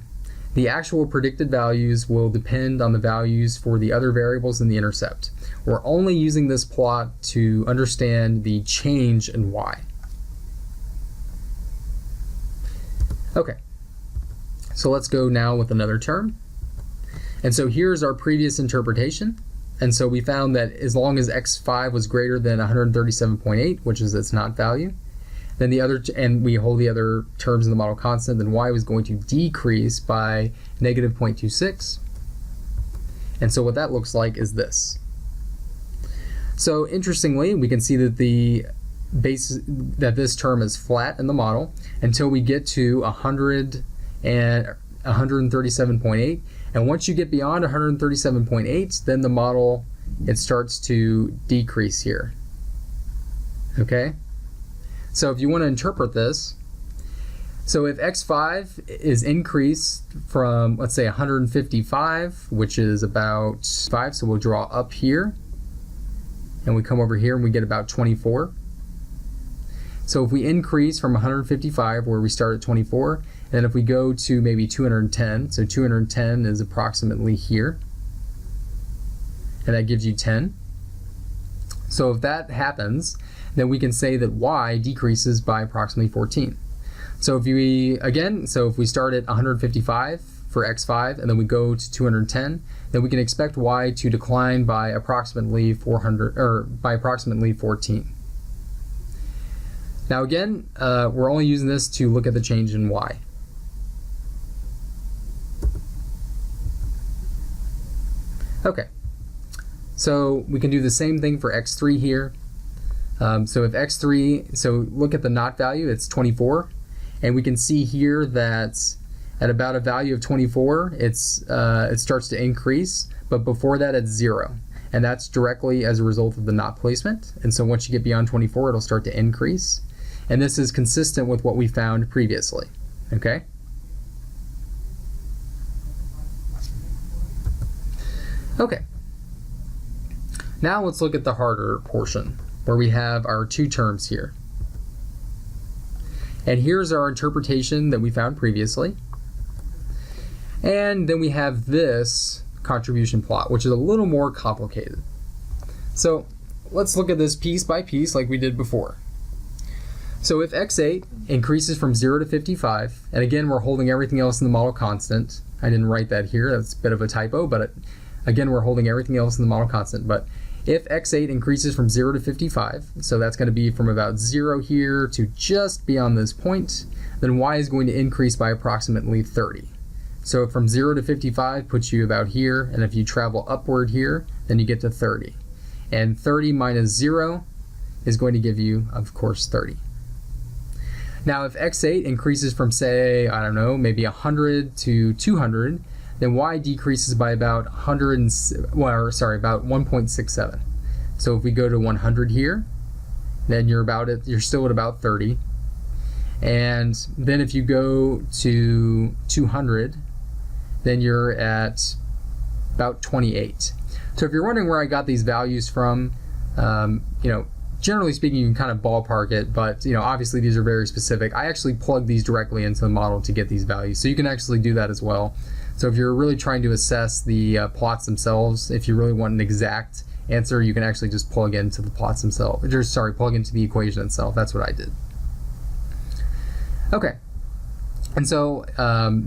The actual predicted values will depend on the values for the other variables in the intercept. We're only using this plot to understand the change in y. Okay, so let's go now with another term. And so here's our previous interpretation. And so we found that as long as x5 was greater than 137.8, which is its not value, then and we hold the other terms in the model constant, then y was going to decrease by negative 0.26. And so what that looks like is this. So interestingly, we can see that this term is flat in the model until we get to 100 and 137.8. And once you get beyond 137.8, then the model, it starts to decrease here. Okay? So if you want to interpret this, so if x5 is increased from, let's say, 155, which is about 5, so we'll draw up here, and we come over here and we get about 24. So if we increase from 155, where we start at 24, and then if we go to maybe 210, so 210 is approximately here, and that gives you 10. So if that happens, then we can say that y decreases by approximately 14. So if we start at 155 for x5 and then we go to 210, then we can expect y to decline by approximately 14. Now again, we're only using this to look at the change in y. Okay, so we can do the same thing for x3 here. So if x3, so look at the not value, it's 24, and we can see here that at about a value of 24, it starts to increase, but before that it's 0, and that's directly as a result of the not placement. And so once you get beyond 24, it'll start to increase, and this is consistent with what we found previously. Okay. Okay. Now let's look at the harder portion, where we have our two terms here. And here's our interpretation that we found previously. And then we have this contribution plot, which is a little more complicated. So let's look at this piece by piece like we did before. So if x8 increases from 0 to 55, and again we're holding everything else in the model constant. I didn't write that here, that's a bit of a typo, but again we're holding everything else in the model constant. But if x8 increases from 0 to 55, so that's going to be from about 0 here to just beyond this point, then y is going to increase by approximately 30. So from 0 to 55 puts you about here, and if you travel upward here, then you get to 30. And 30 minus 0 is going to give you, of course, 30. Now if x8 increases from, say, I don't know, maybe 100 to 200, then y decreases by about about 1.67. So if we go to 100 here, then you're still at about 30. And then if you go to 200, then you're at about 28. So if you're wondering where I got these values from, generally speaking, you can kind of ballpark it, but obviously these are very specific. I actually plugged these directly into the model to get these values, so you can actually do that as well. So if you're really trying to assess the plots themselves, if you really want an exact answer, you can actually just plug into the plots themselves. Plug into the equation itself. That's what I did. Okay. And so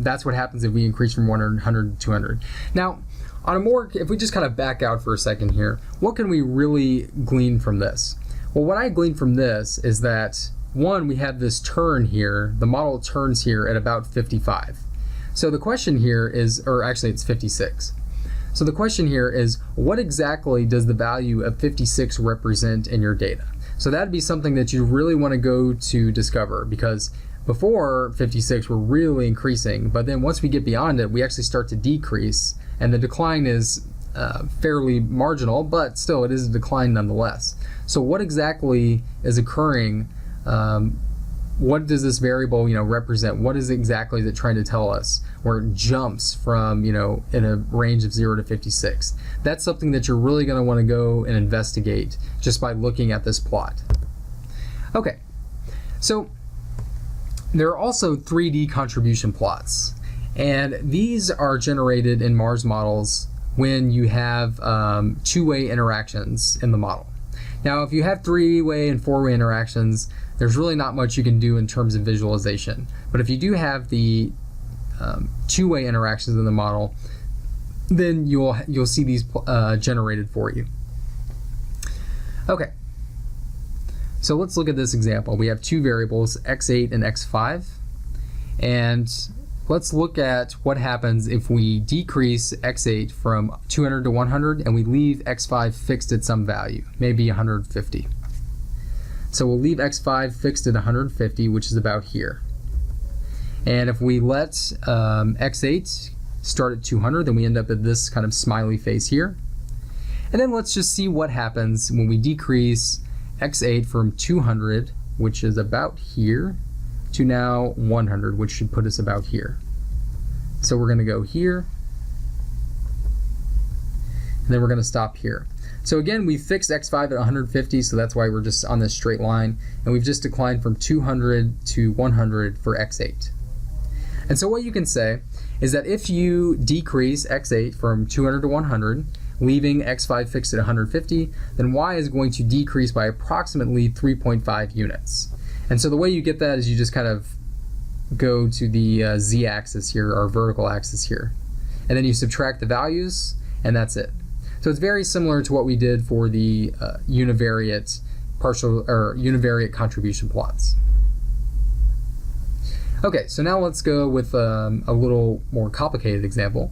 that's what happens if we increase from 100 to 200. Now, if we just kind of back out for a second here, what can we really glean from this? Well, what I gleaned from this is that, one, we have this turn here. The model turns here at about 55. So the question here is, or actually it's 56. So the question here is, what exactly does the value of 56 represent in your data? So that'd be something that you really want to go to discover, because before 56 we're really increasing, but then once we get beyond it, we actually start to decrease, and the decline is fairly marginal, but still it is a decline nonetheless. So what exactly is occurring what does this variable, represent? What is exactly is it trying to tell us? Where it jumps from, in a range of 0 to 56. That's something that you're really going to want to go and investigate just by looking at this plot. Okay, so there are also 3D contribution plots, and these are generated in Mars models when you have two-way interactions in the model. Now, if you have three-way and four-way interactions, there's really not much you can do in terms of visualization. But if you do have the two-way interactions in the model, then you'll see these generated for you. Okay, so let's look at this example. We have two variables, x8 and x5, and let's look at what happens if we decrease x8 from 200 to 100 and we leave x5 fixed at some value, maybe 150. So we'll leave x5 fixed at 150, which is about here. And if we let x8 start at 200, then we end up at this kind of smiley face here. And then let's just see what happens when we decrease x8 from 200, which is about here, to now 100, which should put us about here. So we're going to go here, and then we're going to stop here. So again, we fixed x5 at 150, so that's why we're just on this straight line, and we've just declined from 200 to 100 for x8. And so what you can say is that if you decrease x8 from 200 to 100, leaving x5 fixed at 150, then y is going to decrease by approximately 3.5 units. And so the way you get that is you just kind of go to the z-axis here, or vertical axis here, and then you subtract the values, and that's it. So it's very similar to what we did for the univariate univariate contribution plots. Okay, so now let's go with a little more complicated example.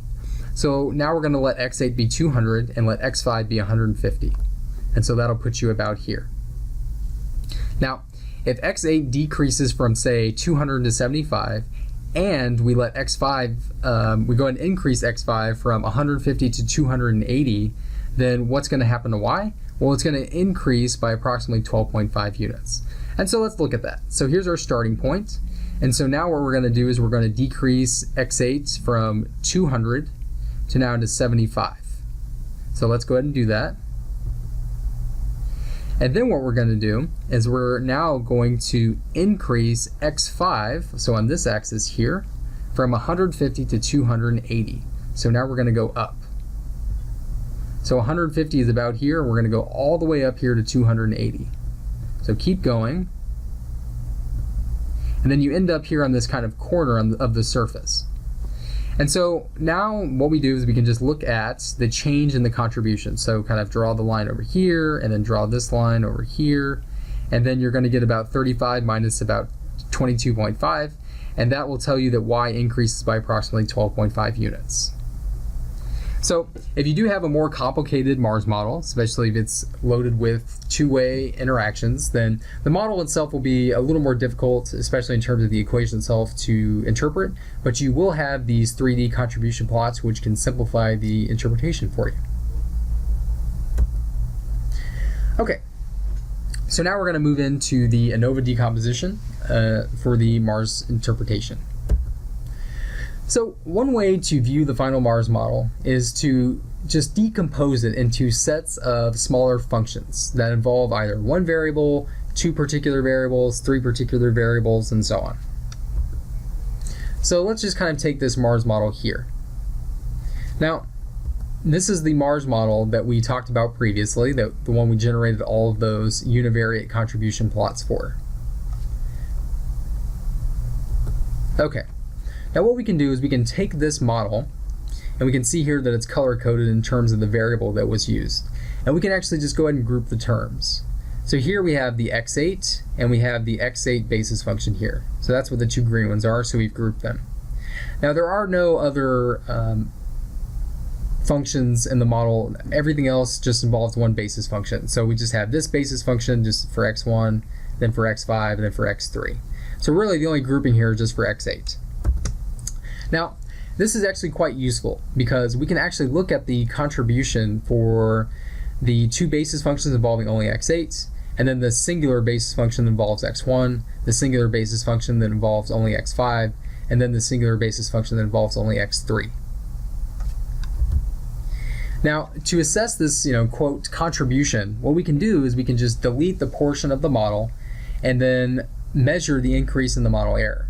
So now we're going to let x8 be 200 and let x5 be 150, and so that'll put you about here. Now, if x8 decreases from, say, 200 to 75, and we let x5, we go ahead and increase x5 from 150 to 280, then what's going to happen to y? Well, it's going to increase by approximately 12.5 units. And so let's look at that. So here's our starting point. And so now what we're going to do is we're going to decrease x8 from 200 to now to 75. So let's go ahead and do that. And then what we're going to do is we're now going to increase x5, so on this axis here, from 150 to 280. So now we're going to go up. So 150 is about here, and we're going to go all the way up here to 280. So keep going. And then you end up here on this kind of corner of the surface. And so now what we do is we can just look at the change in the contribution. So kind of draw the line over here, and then draw this line over here, and then you're going to get about 35 minus about 22.5, and that will tell you that y increases by approximately 12.5 units. So if you do have a more complicated Mars model, especially if it's loaded with two-way interactions, then the model itself will be a little more difficult, especially in terms of the equation itself, to interpret, but you will have these 3D contribution plots which can simplify the interpretation for you. Okay, so now we're going to move into the ANOVA decomposition for the Mars interpretation. So one way to view the final Mars model is to just decompose it into sets of smaller functions that involve either one variable, two particular variables, three particular variables, and so on. So let's just kind of take this Mars model here. Now, this is the Mars model that we talked about previously, the one we generated all of those univariate contribution plots for. Okay. Now what we can do is we can take this model, and we can see here that it's color-coded in terms of the variable that was used. And we can actually just go ahead and group the terms. So here we have the x8, and we have the x8 basis function here. So that's what the two green ones are, so we've grouped them. Now there are no other functions in the model. Everything else just involves one basis function. So we just have this basis function just for x1, then for x5, and then for x3. So really the only grouping here is just for x8. Now, this is actually quite useful because we can actually look at the contribution for the two basis functions involving only x8, and then the singular basis function that involves x1, the singular basis function that involves only x5, and then the singular basis function that involves only x3. Now, to assess this, quote, contribution, what we can do is we can just delete the portion of the model and then measure the increase in the model error.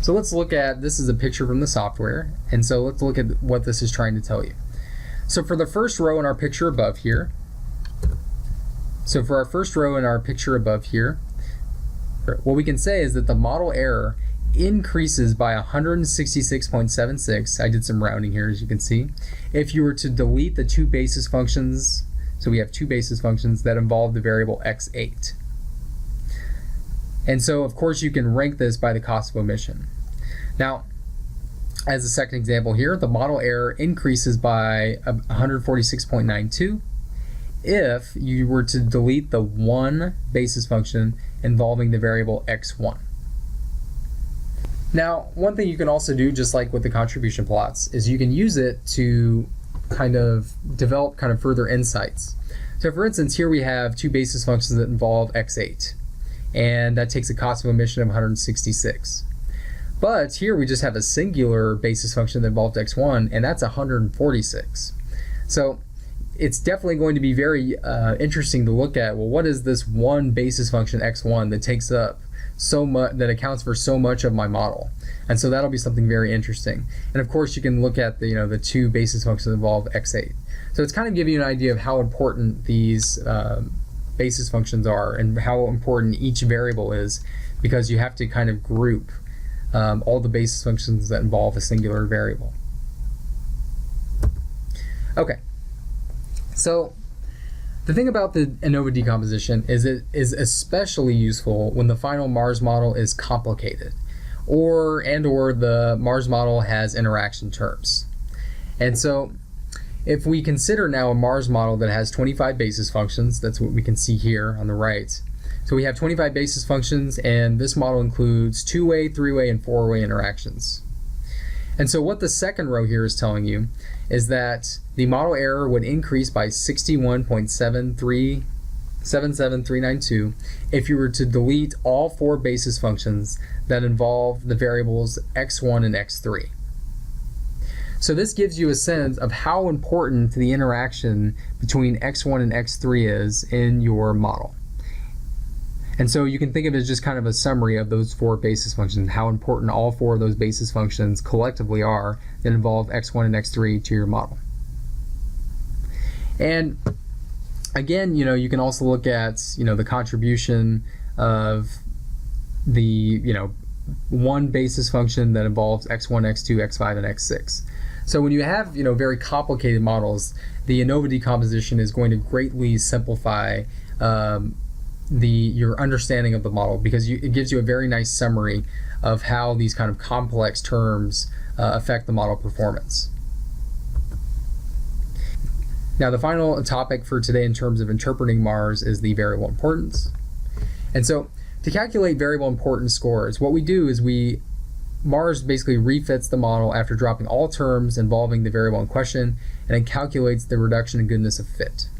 So let's look at, this is a picture from the software, and so let's look at what this is trying to tell you. So for the first row in our picture above here, what we can say is that the model error increases by 166.76. I did some rounding here, as you can see. If you were to delete the two basis functions, so we have two basis functions that involve the variable x8. And so, of course, you can rank this by the cost of omission. Now, as a second example here, the model error increases by 146.92 if you were to delete the one basis function involving the variable x1. Now, one thing you can also do, just like with the contribution plots, is you can use it to kind of develop further insights. So for instance, here we have two basis functions that involve x8, and that takes a cost of omission of 166. But here we just have a singular basis function that involved x1, and that's 146. So it's definitely going to be very interesting to look at, well, what is this one basis function x1 that takes up so much, that accounts for so much of my model? And so that'll be something very interesting. And of course, you can look at the the two basis functions that involve x8. So it's kind of giving you an idea of how important these basis functions are and how important each variable is, because you have to kind of group all the basis functions that involve a singular variable. Okay, so the thing about the ANOVA decomposition is it is especially useful when the final Mars model is complicated, or the Mars model has interaction terms. And so if we consider now a Mars model that has 25 basis functions, that's what we can see here on the right. So we have 25 basis functions, and this model includes two-way, three-way, and four-way interactions. And so what the second row here is telling you is that the model error would increase by 61.77392 if you were to delete all four basis functions that involve the variables x1 and x3. So this gives you a sense of how important the interaction between x1 and x3 is in your model. And so you can think of it as just kind of a summary of those four basis functions, how important all four of those basis functions collectively are that involve x1 and x3 to your model. And again, you can also look at, the contribution of the, one basis function that involves x1, x2, x5, and x6. So when you have, very complicated models, the ANOVA decomposition is going to greatly simplify your understanding of the model, because it gives you a very nice summary of how these kind of complex terms affect the model performance. Now, the final topic for today in terms of interpreting Mars is the variable importance. And so to calculate variable importance scores, what we do is Mars basically refits the model after dropping all terms involving the variable in question, and it calculates the reduction in goodness of fit.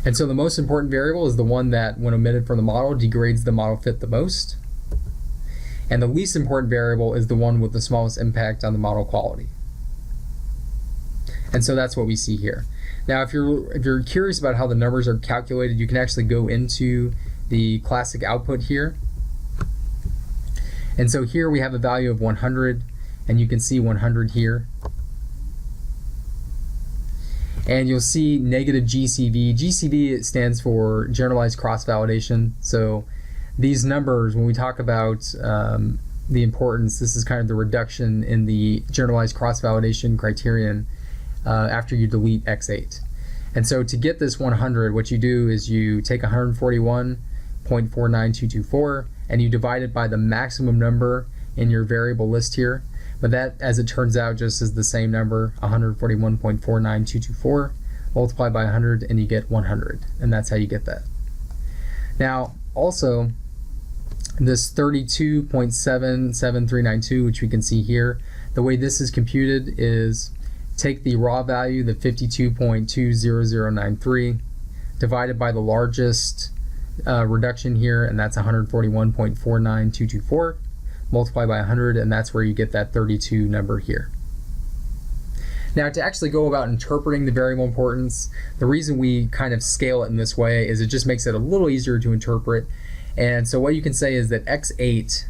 And so the most important variable is the one that, when omitted from the model, degrades the model fit the most. And the least important variable is the one with the smallest impact on the model quality. And so that's what we see here. Now, if you're curious about how the numbers are calculated, you can actually go into the classic output here. And so here we have a value of 100, and you can see 100 here. And you'll see negative GCV. GCV stands for generalized cross-validation. So these numbers, when we talk about the importance, this is kind of the reduction in the generalized cross-validation criterion after you delete x8. And so to get this 100, what you do is you take 141.49224 and you divide it by the maximum number in your variable list here. But that, as it turns out, just is the same number, 141.49224, multiplied by 100, and you get 100. And that's how you get that. Now, also, this 32.77392, which we can see here, the way this is computed is take the raw value, the 52.20093, divided by the largest reduction here, and that's 141.49224, multiply by 100, and that's where you get that 32 number here. Now, to actually go about interpreting the variable importance, the reason we kind of scale it in this way is it just makes it a little easier to interpret. And so what you can say is that x8,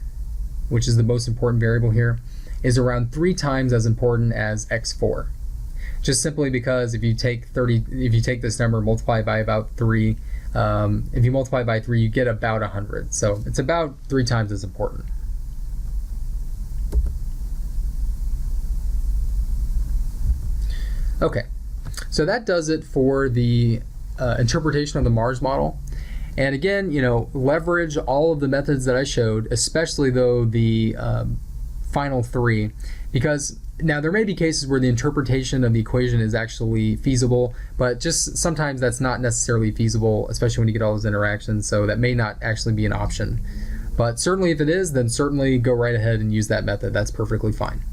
which is the most important variable here, is around 3 times as important as x4. Just simply because if you take this number, multiply by about 3, if you multiply by 3, you get about 100. So it's about 3 times as important. Okay, so that does it for the interpretation of the Mars model. And again, leverage all of the methods that I showed, especially though the final 3, because now there may be cases where the interpretation of the equation is actually feasible, but just sometimes that's not necessarily feasible, especially when you get all those interactions, so that may not actually be an option. But certainly if it is, then certainly go right ahead and use that method. That's perfectly fine.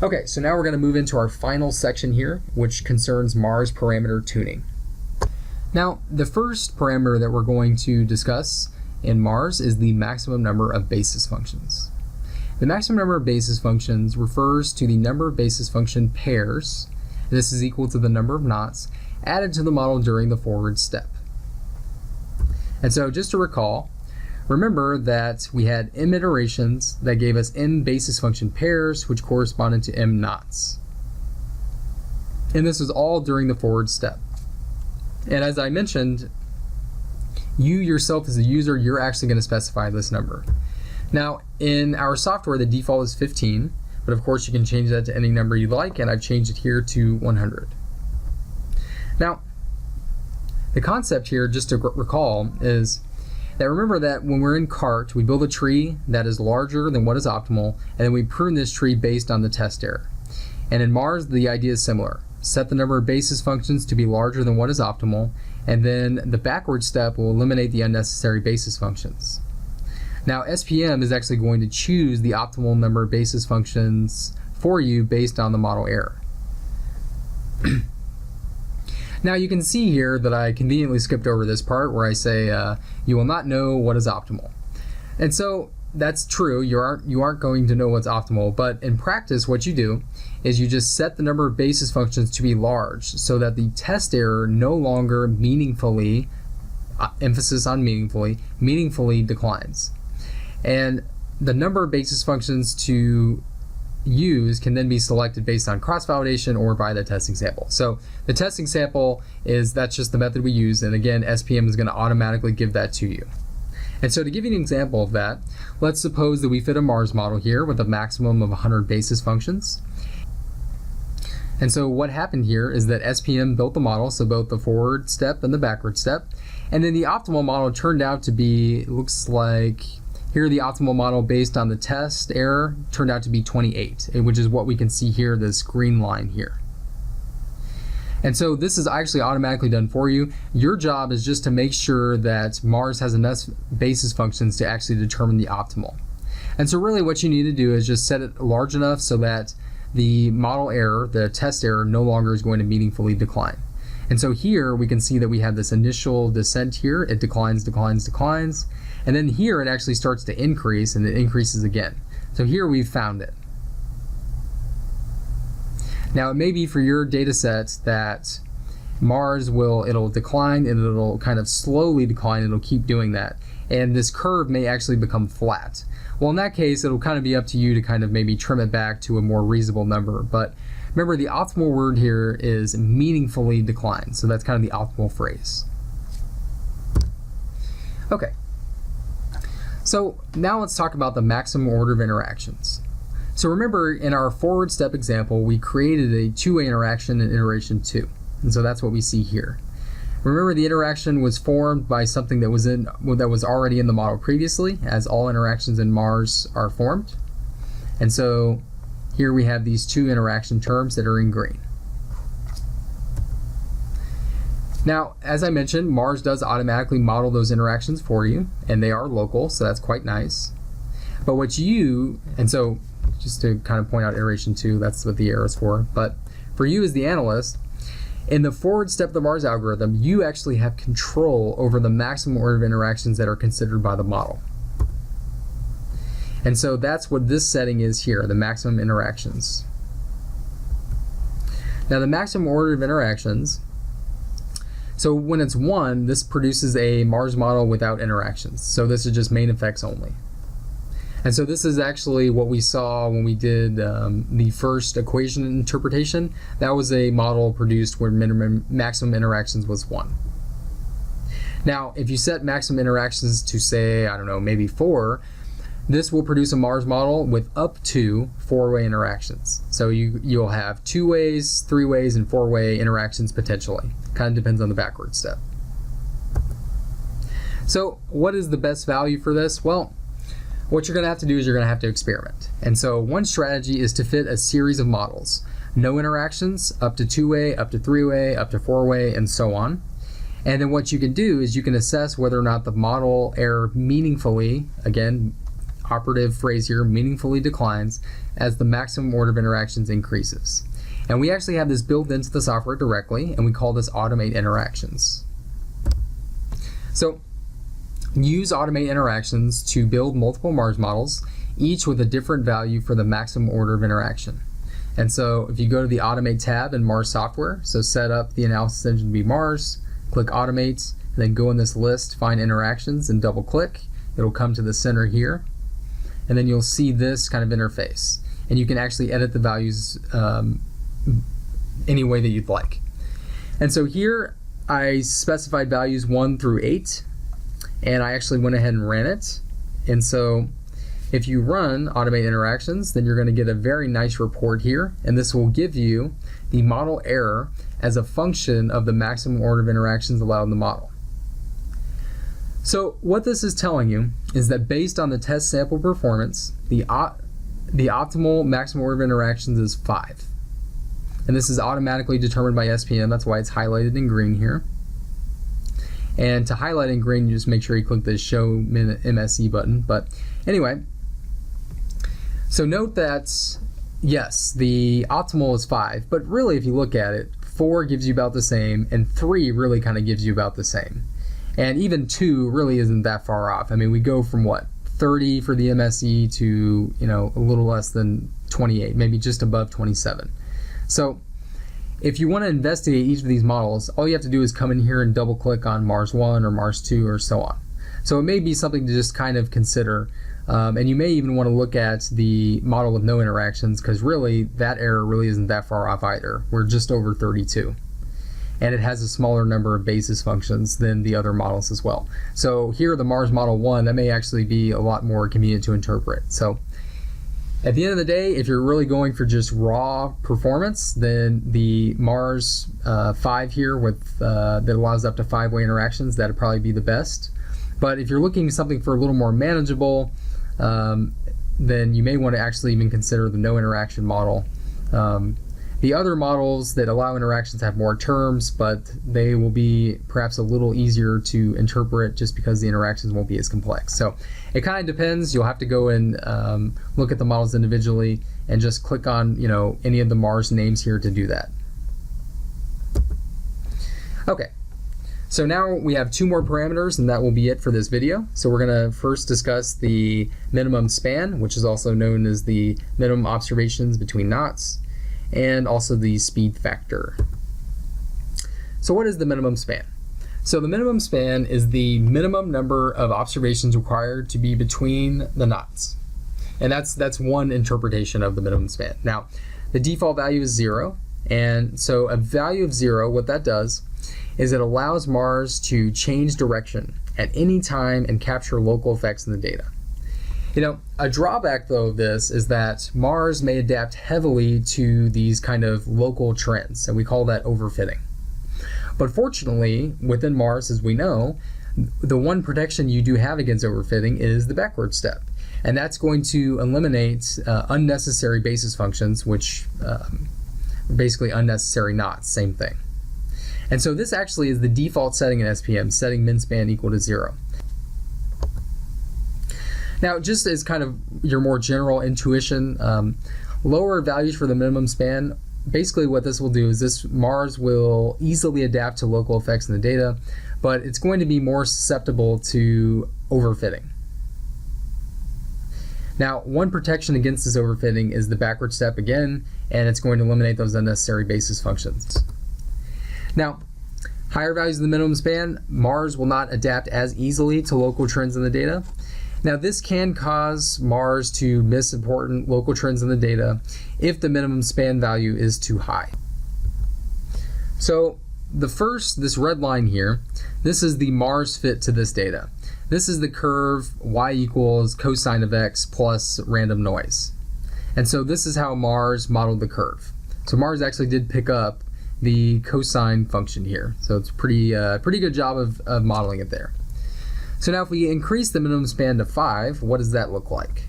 Okay, so now we're going to move into our final section here, which concerns Mars parameter tuning. Now, the first parameter that we're going to discuss in Mars is the maximum number of basis functions. The maximum number of basis functions refers to the number of basis function pairs, and this is equal to the number of knots, added to the model during the forward step. And so just to recall, remember that we had m iterations that gave us m basis function pairs, which corresponded to m knots. And this was all during the forward step. And as I mentioned, you yourself as a user, you're actually going to specify this number. Now, in our software, the default is 15, but of course you can change that to any number you like, and I've changed it here to 100. Now, the concept here, just to recall, is that remember that when we're in CART, we build a tree that is larger than what is optimal, and then we prune this tree based on the test error. And in Mars, the idea is similar. Set the number of basis functions to be larger than what is optimal, and then the backward step will eliminate the unnecessary basis functions. Now, SPM is actually going to choose the optimal number of basis functions for you based on the model error. Now you can see here that I conveniently skipped over this part where I say you will not know what is optimal. And so that's true, you aren't going to know what's optimal, but in practice what you do is you just set the number of basis functions to be large so that the test error no longer meaningfully, emphasis on meaningfully declines. And the number of basis functions to use can then be selected based on cross-validation or by the testing sample. So the testing sample that's just the method we use, and again SPM is going to automatically give that to you. And so to give you an example of that, let's suppose that we fit a Mars model here with a maximum of 100 basis functions. And so what happened here is that SPM built the model, so both the forward step and the backward step, and then the optimal model turned out to be, it looks like here the optimal model based on the test error turned out to be 28, which is what we can see here, this green line here. And so this is actually automatically done for you. Your job is just to make sure that Mars has enough basis functions to actually determine the optimal. And so really what you need to do is just set it large enough so that the model error, the test error, no longer is going to meaningfully decline. And so here we can see that we have this initial descent here. It declines, declines, declines. And then here it actually starts to increase, and it increases again. So here we've found it. Now it may be for your data set that Mars it'll decline and it'll kind of slowly decline, it'll keep doing that. And this curve may actually become flat. Well, in that case, it'll kind of be up to you to kind of maybe trim it back to a more reasonable number. But remember, the optimal word here is meaningfully decline. So that's kind of the optimal phrase. Okay. So now let's talk about the maximum order of interactions. So remember, in our forward step example, we created a two-way interaction in iteration 2. And so that's what we see here. Remember, the interaction was formed by something that was already in the model previously, as all interactions in Mars are formed. And so here we have these two interaction terms that are in green. Now, as I mentioned, Mars does automatically model those interactions for you, and they are local, so that's quite nice. But and so just to kind of point out iteration 2, that's what the arrow is for. But for you as the analyst, in the forward step of the Mars algorithm, you actually have control over the maximum order of interactions that are considered by the model. And so that's what this setting is here, the maximum interactions. Now the maximum order of interactions, so when it's 1, this produces a Mars model without interactions. So this is just main effects only. And so this is actually what we saw when we did the first equation interpretation. That was a model produced where maximum interactions was 1. Now, if you set maximum interactions to, say, I don't know, maybe 4, this will produce a Mars model with up to 4-way interactions. So you'll have 2-ways, 3-ways, and 4-way interactions potentially. Kind of depends on the backward step. So what is the best value for this? Well, what you're going to have to do is you're going to have to experiment. And so one strategy is to fit a series of models. No interactions, up to 2-way, up to 3-way, up to 4-way, and so on. And then what you can do is you can assess whether or not the model error meaningfully, again, operative phrase here, meaningfully declines as the maximum order of interactions increases. And we actually have this built into the software directly, and we call this automate interactions. So use automate interactions to build multiple Mars models, each with a different value for the maximum order of interaction. And so if you go to the automate tab in Mars software, so set up the analysis engine to be Mars, click automate, and then go in this list, find interactions, and double click. It'll come to the center here, and then you'll see this kind of interface. And you can actually edit the values any way that you'd like. And so here I specified values 1 through 8, and I actually went ahead and ran it. And so if you run automate interactions, then you're going to get a very nice report here, and this will give you the model error as a function of the maximum order of interactions allowed in the model. So what this is telling you is that based on the test sample performance, the optimal maximum order of interactions is 5. And this is automatically determined by SPM, that's why it's highlighted in green here. And to highlight in green, you just make sure you click the Show MSE button. But anyway, so note that, yes, the optimal is 5, but really if you look at it, 4 gives you about the same, and 3 really kind of gives you about the same. And even 2 really isn't that far off. I mean, we go from what, 30 for the MSE to, you know, a little less than 28, maybe just above 27. So if you want to investigate each of these models, all you have to do is come in here and double click on Mars 1 or Mars 2 or so on. So it may be something to just kind of consider, and you may even want to look at the model with no interactions, because really that error really isn't that far off either. We're just over 32. And it has a smaller number of basis functions than the other models as well. So here, the Mars Model 1, that may actually be a lot more convenient to interpret. So at the end of the day, if you're really going for just raw performance, then the Mars 5 here with that allows up to 5-way interactions, that'd probably be the best. But if you're looking for something for a little more manageable, then you may want to actually even consider the no interaction model. The other models that allow interactions have more terms, but they will be perhaps a little easier to interpret just because the interactions won't be as complex. So it kind of depends. You'll have to go and look at the models individually and just click on, you know, any of the Mars names here to do that. Okay, so now we have 2 more parameters, and that will be it for this video. So we're going to first discuss the minimum span, which is also known as the minimum observations between knots, and also the speed factor. So what is the minimum span? So the minimum span is the minimum number of observations required to be between the knots. And that's one interpretation of the minimum span. Now, the default value is 0, and so a value of 0, what that does is it allows Mars to change direction at any time and capture local effects in the data. You know, a drawback though of this is that Mars may adapt heavily to these kind of local trends, and we call that overfitting. But fortunately, within Mars, as we know, the one protection you do have against overfitting is the backward step. And that's going to eliminate unnecessary basis functions, which basically unnecessary knots, same thing. And so this actually is the default setting in SPM, setting min span equal to 0. Now, just as kind of your more general intuition, lower values for the minimum span, basically what this will do is this Mars will easily adapt to local effects in the data, but it's going to be more susceptible to overfitting. Now, one protection against this overfitting is the backward step again, and it's going to eliminate those unnecessary basis functions. Now, higher values of the minimum span, Mars will not adapt as easily to local trends in the data. Now, this can cause Mars to miss important local trends in the data if the minimum span value is too high. So this red line here, this is the Mars fit to this data. This is the curve y equals cosine of x plus random noise. And so this is how Mars modeled the curve. So Mars actually did pick up the cosine function here. So it's pretty good job of modeling it there. So now if we increase the minimum span to 5, what does that look like?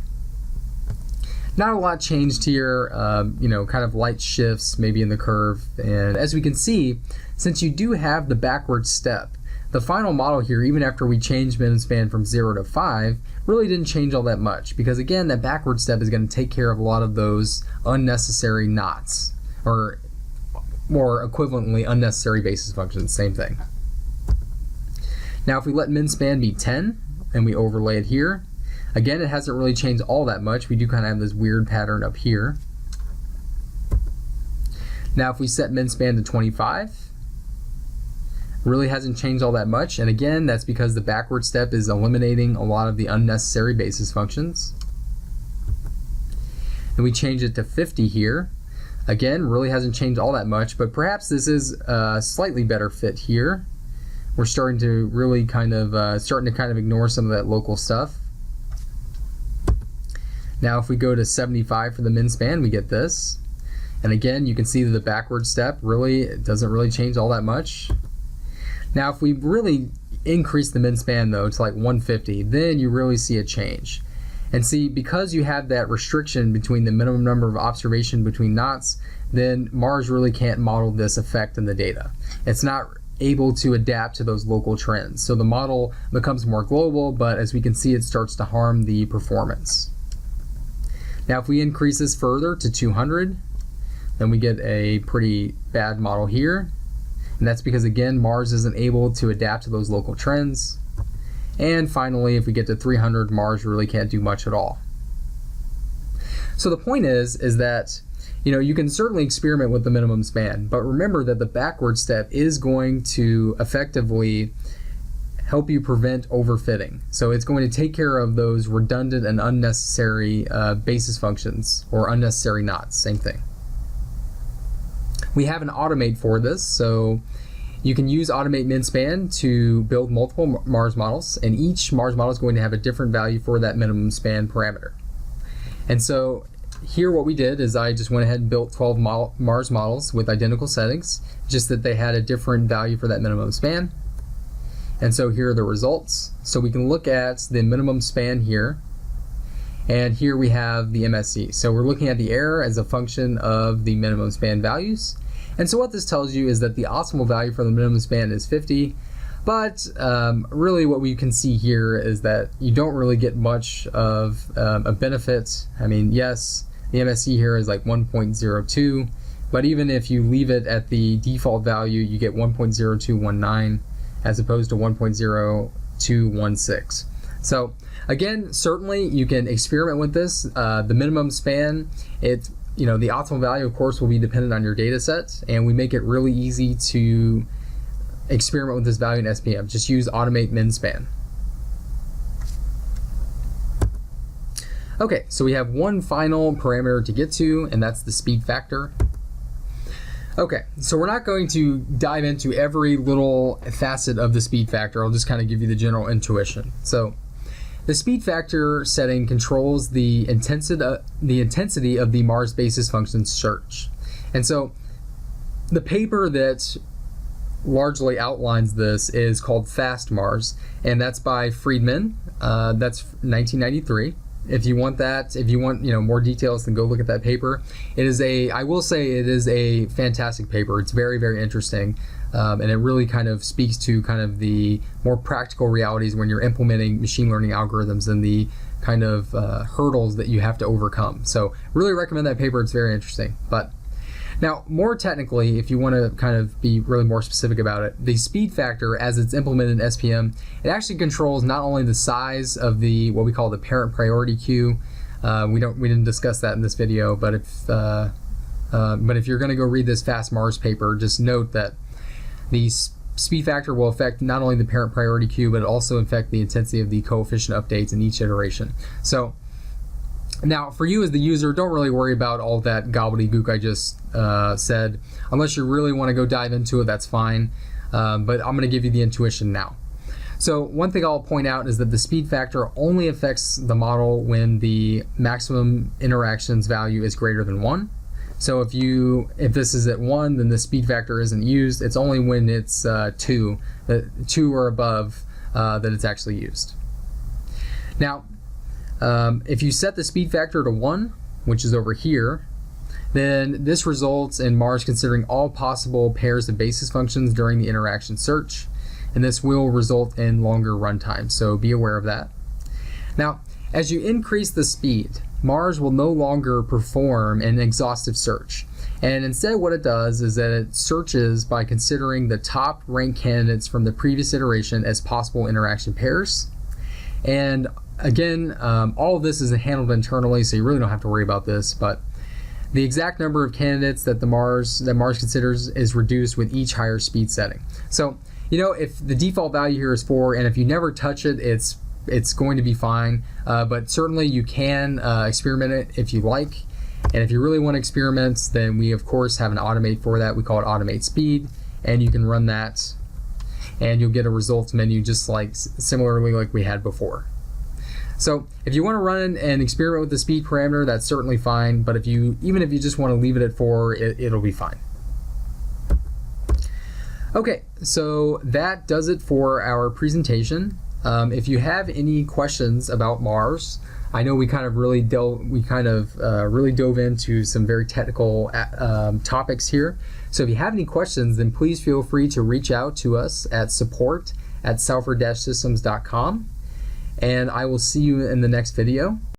Not a lot changed here, kind of light shifts maybe in the curve. And as we can see, since you do have the backward step, the final model here, even after we changed minimum span from 0 to 5, really didn't change all that much, because again, that backward step is going to take care of a lot of those unnecessary knots, or more equivalently, unnecessary basis functions, same thing. Now if we let min span be 10, and we overlay it here, again, it hasn't really changed all that much. We do kind of have this weird pattern up here. Now if we set min span to 25, really hasn't changed all that much, and again, that's because the backward step is eliminating a lot of the unnecessary basis functions. And we change it to 50 here. Again, really hasn't changed all that much, but perhaps this is a slightly better fit here. We're starting to really ignore some of that local stuff. Now if we go to 75 for the min span, we get this. And again, you can see that the backward step doesn't really change all that much. Now if we really increase the min span though to like 150, then you really see a change. And see, because you have that restriction between the minimum number of observation between knots, then Mars really can't model this effect in the data. It's not able to adapt to those local trends. So the model becomes more global, but as we can see, it starts to harm the performance. Now if we increase this further to 200, then we get a pretty bad model here. And that's because, again, Mars isn't able to adapt to those local trends. And finally, if we get to 300, Mars really can't do much at all. So the point is that, you can certainly experiment with the minimum span, but remember that the backward step is going to effectively help you prevent overfitting. So it's going to take care of those redundant and unnecessary basis functions, or unnecessary knots, same thing. We have an automate for this, so you can use automate min span to build multiple Mars models, and each Mars model is going to have a different value for that minimum span parameter. And so here what we did is I just went ahead and built 12 Mars models with identical settings, just that they had a different value for that minimum span. And so here are the results. So we can look at the minimum span here, and here we have the MSE. So we're looking at the error as a function of the minimum span values. And so what this tells you is that the optimal value for the minimum span is 50, but really what we can see here is that you don't really get much of a benefit. I mean, yes, the MSE here is like 1.02, but even if you leave it at the default value, you get 1.0219 as opposed to 1.0216. So again, certainly you can experiment with this. The minimum span, the optimal value, of course, will be dependent on your data set, and we make it really easy to experiment with this value in SPM. Just use automate min span. Okay, so we have one final parameter to get to, and that's the speed factor. Okay, so we're not going to dive into every little facet of the speed factor. I'll just kind of give you the general intuition. So the speed factor setting controls the intensity of the Mars basis function search. And so the paper that largely outlines this is called Fast Mars, and that's by Friedman. That's 1993. If you want more details, then go look at that paper. I will say it is a fantastic paper. It's very, very interesting. And it really kind of speaks to kind of the more practical realities when you're implementing machine learning algorithms and the kind of hurdles that you have to overcome. So really recommend that paper. It's very interesting. But now, more technically, if you want to kind of be really more specific about it, the speed factor, as it's implemented in SPM, it actually controls not only the size of the what we call the parent priority queue. We didn't discuss that in this video, but if you're going to go read this Fast Mars paper, just note that the speed factor will affect not only the parent priority queue, but it also affect the intensity of the coefficient updates in each iteration. So now, for you as the user, don't really worry about all that gobbledygook I just said. Unless you really want to go dive into it, that's fine. But I'm going to give you the intuition now. So one thing I'll point out is that the speed factor only affects the model when the maximum interactions value is greater than 1. So if this is at 1, then the speed factor isn't used. It's only when it's 2 or above that it's actually used. Now, if you set the speed factor to 1, which is over here, then this results in Mars considering all possible pairs of basis functions during the interaction search, and this will result in longer runtime, so be aware of that. Now, as you increase the speed, Mars will no longer perform an exhaustive search, and instead what it does is that it searches by considering the top ranked candidates from the previous iteration as possible interaction pairs. And again, all of this is handled internally, so you really don't have to worry about this, but the exact number of candidates that Mars considers is reduced with each higher speed setting. So, if the default value here is 4, and if you never touch it, it's going to be fine, but certainly you can experiment it if you like. And if you really want to experiment, then we of course have an automate for that. We call it automate speed, and you can run that and you'll get a results menu just similarly like we had before. So if you want to run and experiment with the speed parameter, that's certainly fine, but even if you just want to leave it at 4, it'll be fine. Okay, so that does it for our presentation. If you have any questions about Mars, I know we kind of really dove into some very technical topics here. So if you have any questions, then please feel free to reach out to us at support@salford-systems.com, and I will see you in the next video.